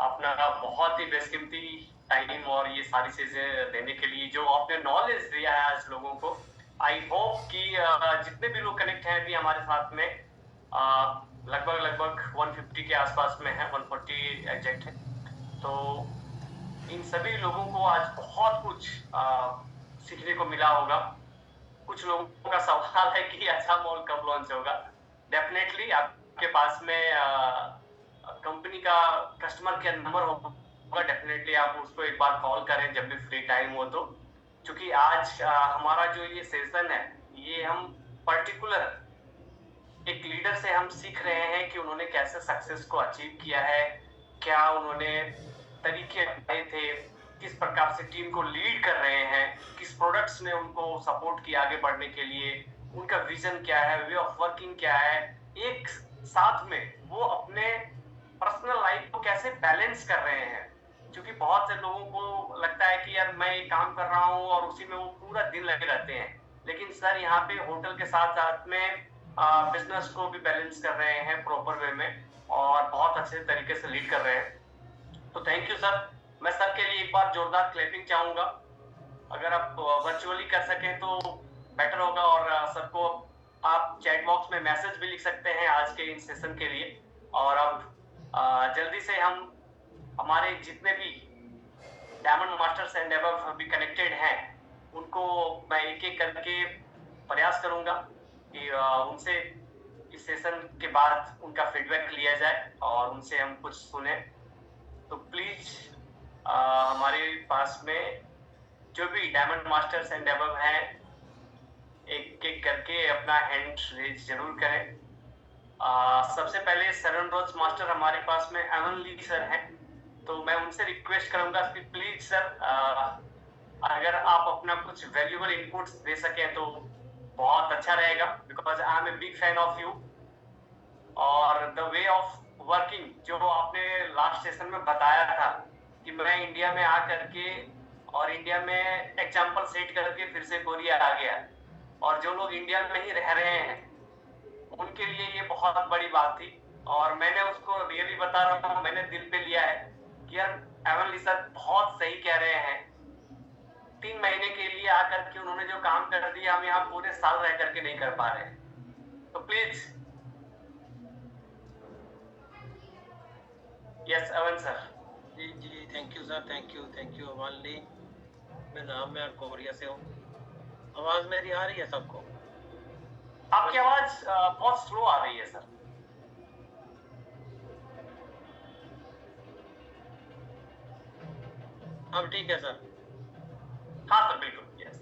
S1: अपना बहुत ही बेशकीमती टाइम और ये सारी चीजें देने के लिए, जो आपने नॉलेज दिया है आज लोगों को। आई होप कि जितने भी लोग कनेक्ट हैं अभी हमारे साथ में, लगभग लगभग 150 के आसपास में है, 140 एग्जैक्ट है। तो इन सभी लोगों को आज बहुत कुछ सीखने को मिला होगा। कुछ लोगों का सवाल है कि अच्छा मॉल कब लॉन्च होगा। डेफिनेटली आपके पास में कंपनी का कस्टमर केयर नंबर होगा, डेफिनेटली आप उसको एक बार कॉल करें जब भी फ्री टाइम हो तो। क्योंकि आज हमारा जो ये सेशन है, ये हम पर्टिकुलर एक लीडर से हम सीख रहे हैं कि उन्होंने कैसे सक्सेस को अचीव किया है, क्या उन्होंने तरीके अपनाए थे, किस प्रकार से टीम को लीड कर रहे हैं, किस प्रोडक्ट्स ने उनको सपोर्ट किया आगे बढ़ने के लिए, उनका विजन क्या है, वे ऑफ वर्किंग क्या है, एक साथ में वो अपने पर्सनल लाइफ को कैसे बैलेंस कर रहे हैं। क्योंकि बहुत से लोगों को लगता है कि यार मैं एक काम कर रहा हूँ और उसी में वो पूरा दिन लगे रहते हैं, लेकिन सर यहाँ पे होटल के साथ साथ में बिजनेस को भी बैलेंस कर रहे हैं प्रॉपर वे में, और बहुत अच्छे तरीके से लीड कर रहे हैं। तो थैंक यू सर। मैं सर के लिए एक बार जोरदार क्लैपिंग चाहूंगा। अगर आप वर्चुअली कर सकें तो बेटर होगा, और सर को आप चैट बॉक्स में मैसेज भी लिख सकते हैं आज के इन सेशन के लिए। और अब जल्दी से हम हमारे जितने भी डायमंड मास्टर्स एंड अबव भी कनेक्टेड हैं, उनको मैं एक एक करके प्रयास करूंगा कि उनसे इस सेशन के बाद उनका फीडबैक लिया जाए और उनसे हम कुछ सुने। तो प्लीज हमारे पास में जो भी डायमंड मास्टर्स एंड अबव हैं, एक एक करके अपना हैंड रेज जरूर करें। सबसे पहले सरन रोज मास्टर हमारे पास में एमन ली सर हैं, तो मैं उनसे रिक्वेस्ट करूंगा कि प्लीज सर अगर आप अपना कुछ वैल्यूबल इनपुट्स दे सकें तो बहुत अच्छा रहेगा, because I am a big fan of you. और द वे ऑफ वर्किंग जो आपने लास्ट सेशन में बताया था कि मैं इंडिया में आकर के और इंडिया में एग्जाम्पल सेट करके फिर से कोरिया आ गया, और जो लोग इंडिया में ही रह रहे हैं उनके लिए ये बहुत बड़ी बात थी। और मैंने उसको रियली बता रहा हूँ, मैंने दिल पे लिया है कि यार एवनली सर बहुत सही कह रहे हैं। 3 महीने के लिए आकर के उन्होंने जो काम कर दिया, हम यहाँ पूरे साल रह करके नहीं कर पा रहे हैं। तो प्लीज यस अवन सर।
S3: जी जी, thank you sir, thank you Aman ली। मैं नाम में कोरिया से हूँ। आवाज मेरी आ रही है सबको?
S1: आपकी आवाज बहुत स्लो आ रही है सर।
S3: अब ठीक है सर?
S1: हाँ सर बिल्कुल, यस।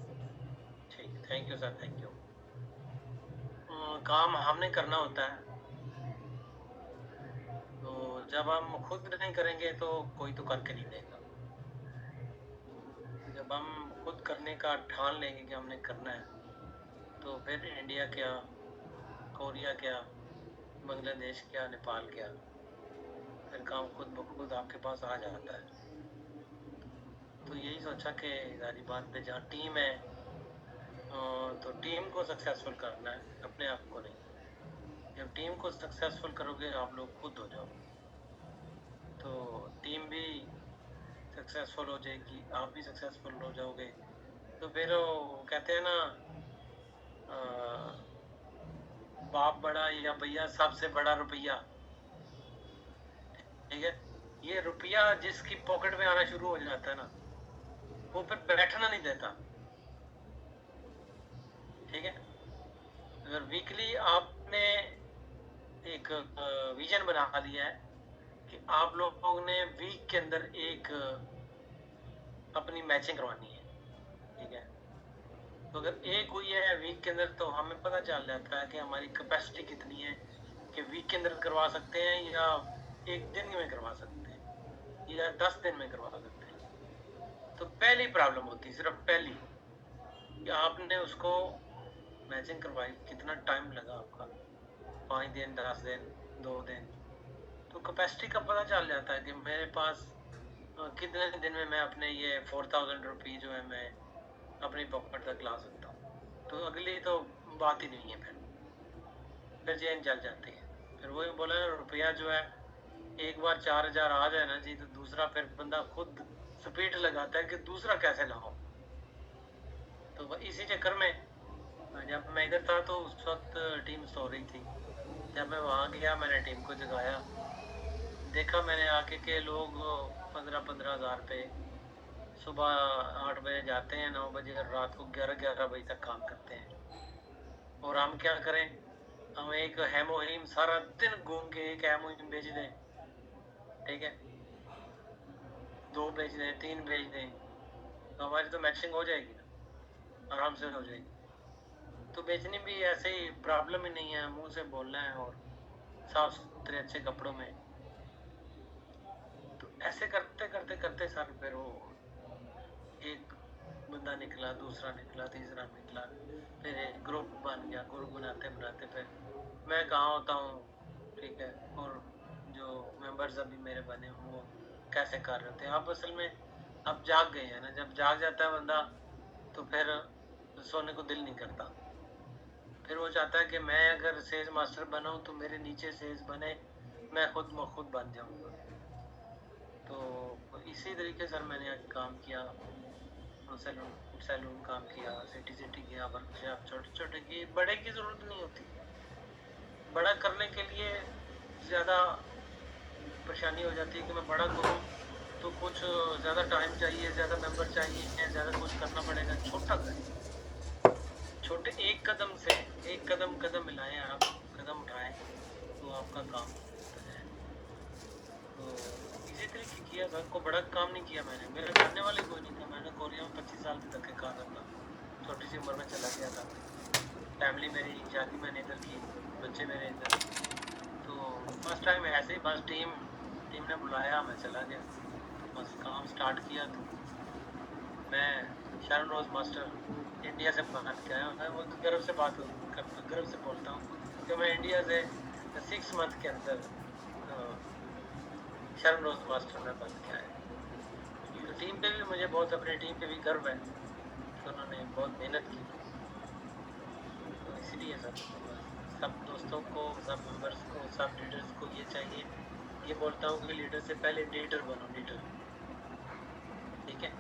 S3: ठीक, thank you sir, thank you. काम हमने करना होता है, तो जब हम खुद नहीं करेंगे तो कोई तो करके नहीं देगा। जब हम खुद करने का ठान लेंगे कि हमने करना है, तो फिर इंडिया क्या, कोरिया क्या, बांग्लादेश क्या, नेपाल क्या, फिर काम खुद ब खुद आपके पास आ जाता है। तो यही सोचा कि सारी बात पे जहाँ टीम है तो टीम को सक्सेसफुल करना है, अपने आप को नहीं। जब टीम को सक्सेसफुल करोगे आप लोग खुद हो जाओ, तो टीम भी सक्सेसफुल हो जाएगी, आप भी सक्सेसफुल हो जाओगे। तो फिर वो कहते हैं ना, बाप बड़ा या भैया सबसे बड़ा रुपया। ठीक है, ये रुपया जिसकी पॉकेट में आना शुरू हो जाता है ना, वो फिर बैठना नहीं देता। ठीक है, अगर वीकली आपने एक विजन बना लिया है कि आप लोगों ने वीक के अंदर एक अपनी मैचिंग करवानी है, ठीक है, तो अगर एक हुई है वीक के अंदर, तो हमें पता चल जाता है कि हमारी कैपेसिटी कितनी है कि वीक के अंदर करवा सकते हैं, या एक दिन में करवा सकते हैं, या 10 दिन में करवा सकते हैं। तो पहली प्रॉब्लम होती है, सिर्फ पहली, कि आपने उसको मैचिंग करवाई, कितना टाइम लगा आपका, 5 दिन, 10 दिन, 2 दिन। तो कैपेसिटी का पता चल जाता है कि मेरे पास कितने दिन में मैं अपने ये 4000 रुपये जो है मैं अपनी पॉकेट तक ला सकता हूँ। तो अगली तो बात ही नहीं है, फिर चेन चल जाती है। फिर वही बोला, रुपया जो है एक बार 4000 आ जाए ना जी, तो दूसरा फिर बंदा खुद स्पीड लगाता है कि दूसरा कैसे लाओ। तो इसी चक्कर में जब मैं इधर था तो उस वक्त टीम सो रही थी। जब मैं वहाँ गया, मैंने टीम को जगाया, देखा मैंने आके के लोग 15-15 हज़ार पे सुबह 8 बजे जाते हैं, 9 बजे और रात को 11-11 बजे तक काम करते हैं। और हम क्या करें, हम एक हेमोहिम सारा दिन घूम के एक हेमोहिम बेच दें, ठीक है, 2 बेच दें, 3 बेच दें, तो हमारी तो मैचिंग हो जाएगी ना, आराम से हो जाएगी। तो बेचनी भी ऐसे ही प्रॉब्लम ही नहीं है, मुंह से बोलना है और साफ सुथरे अच्छे कपड़ों में। तो ऐसे करते करते करते सर फिर वो एक बंदा निकला, दूसरा निकला, तीसरा निकला, फिर एक ग्रुप बन गया। ग्रुप बनाते बनाते फिर मैं कहाँ होता हूँ, ठीक है, और जो मेंबर्स अभी मेरे बने हों वो कैसे कर रहे थे। आप असल में अब जाग गए हैं ना, जब जाग जाता है बंदा तो फिर सोने को दिल नहीं करता। फिर वो चाहता है कि मैं अगर सेल्स मास्टर बना हूँ तो मेरे नीचे सेल्स बने, मैं खुद ब खुद बन जाऊँगा। तो इसी तरीके से मैंने आज काम किया, सैलून सैलून काम किया, सिटी सिटी गया, वर्कशॉप छोटे छोटे की, बड़े की ज़रूरत नहीं होती। बड़ा करने के लिए ज़्यादा परेशानी हो जाती है कि मैं बड़ा करूँ तो कुछ ज़्यादा टाइम चाहिए, ज़्यादा मेंबर चाहिए, ज़्यादा कुछ करना पड़ेगा। छोटा करें, छोटे एक कदम से एक कदम मिलाएं, आप कदम उठाएं तो आपका काम होता है। तो इसी तरीके किया सर को, बड़ा काम नहीं किया मैंने, मेरा करने वाले कोई नहीं था। मैंने कोरिया में 25 साल तक के काम करता, छोटी सी उम्र में चला गया था। फैमिली मेरी शादी मैंने इधर की, बच्चे मेरे इधर। तो फर्स्ट टाइम ऐसे ही बस टीम ने बुलाया, मैं चला गया, तो बस काम स्टार्ट किया। तो मैं शरण रोज मास्टर इंडिया से बात के आया, मैं वो गर्व से गर्व से बोलता हूँ कि मैं इंडिया से 6 मंथ के अंदर शरण रोज मास्टर में बन के आया। तो टीम पे भी मुझे बहुत, अपनी टीम पे भी गर्व है कि उन्होंने बहुत मेहनत की। तो इसलिए सब दोस्तों को, सब मेंबर्स को, सब लीडर्स को ये चाहिए, ये बोलता हूँ कि लीडर से पहले लीडर बनो, लीडर, ठीक है।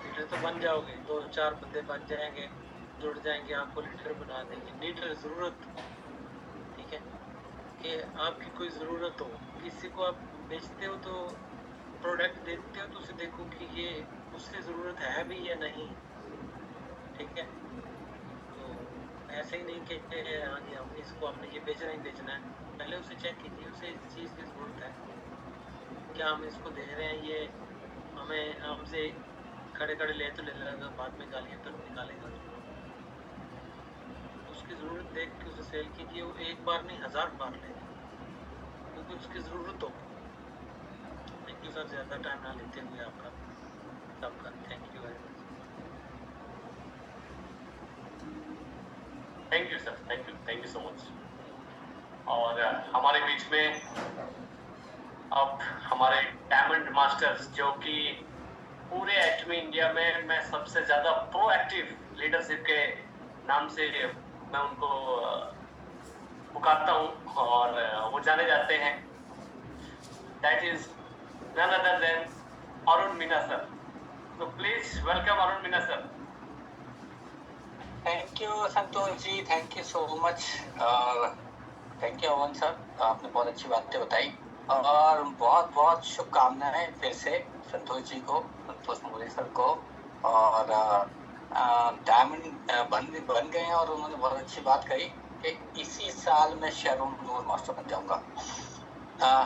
S3: लीडर तो बन जाओगे, 2-4 बंदे बन जाएंगे, जुड़ जाएंगे, आपको लीडर बना देंगे। लीडर ज़रूरत, ठीक है, कि आपकी कोई ज़रूरत हो, किसी को आप बेचते हो तो प्रोडक्ट देते हो तो उसे देखो कि ये उससे ज़रूरत है भी या नहीं, ठीक है। तो ऐसे ही नहीं कि हाँ जी हम इसको हमने ये बेचना ही बेचना है, पहले उसे चेक कीजिए उसे इस चीज़ की ज़रूरत है, क्या हम इसको दे रहे हैं, ये हमें हमसे खड़े खड़े ले तो ले लेगा, बाद में गालियाँ तो निकालेगा। उसकी ज़रूरत देख के उसे सेल कीजिए, वो एक बार नहीं 1000 बार लेगा, क्योंकि उसकी ज़रूरत हो। थैंक यू सर, ज़्यादा टाइम ना लेते हुए आपका सबका thank you very much.
S1: Thank you sir, thank you so much. और हमारे बीच में अब हमारे डायमंड मास्टर्स, जो कि पूरे एटमी इंडिया में मैं सबसे ज़्यादा प्रोएक्टिव लीडरशिप के नाम से मैं उनको पुकारता हूँ और वो जाने जाते हैं, that is none other than Arun Meena sir. तो please welcome Arun Meena sir.
S4: Thank you Santosh ji, thank you so much. Thank you Avan sir, आपने बहुत अच्छी बातें बताई और बहुत बहुत शुभकामनाएं फिर से संतोष जी को, संतोष मोरे सर को। और डायमंड बन गए हैं और उन्होंने बहुत अच्छी बात कही कि इसी साल मैं शरण रोज मास्टर बन जाऊंगा।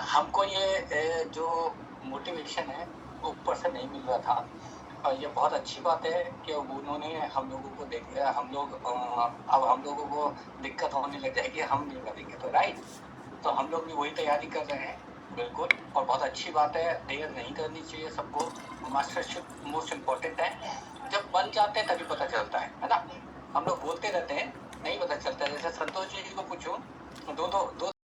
S4: हमको ये जो मोटिवेशन है वो ऊपर से नहीं मिल रहा था और ये बहुत अच्छी बात है कि उन्होंने हम लोगों को देखा। अब हम लोगों को दिक्कत होने लग जाएगी, हम नहीं करेंगे तो राइट। तो हम लोग भी वही तैयारी कर रहे हैं, बिल्कुल, और बहुत अच्छी बात है। देर नहीं करनी चाहिए सबको, मास्टरशिप मोस्ट इम्पोर्टेंट है। जब बन जाते हैं तभी पता चलता है ना। हम लोग बोलते रहते हैं, नहीं पता चलता। जैसे संतोष जी को पूछूं, दो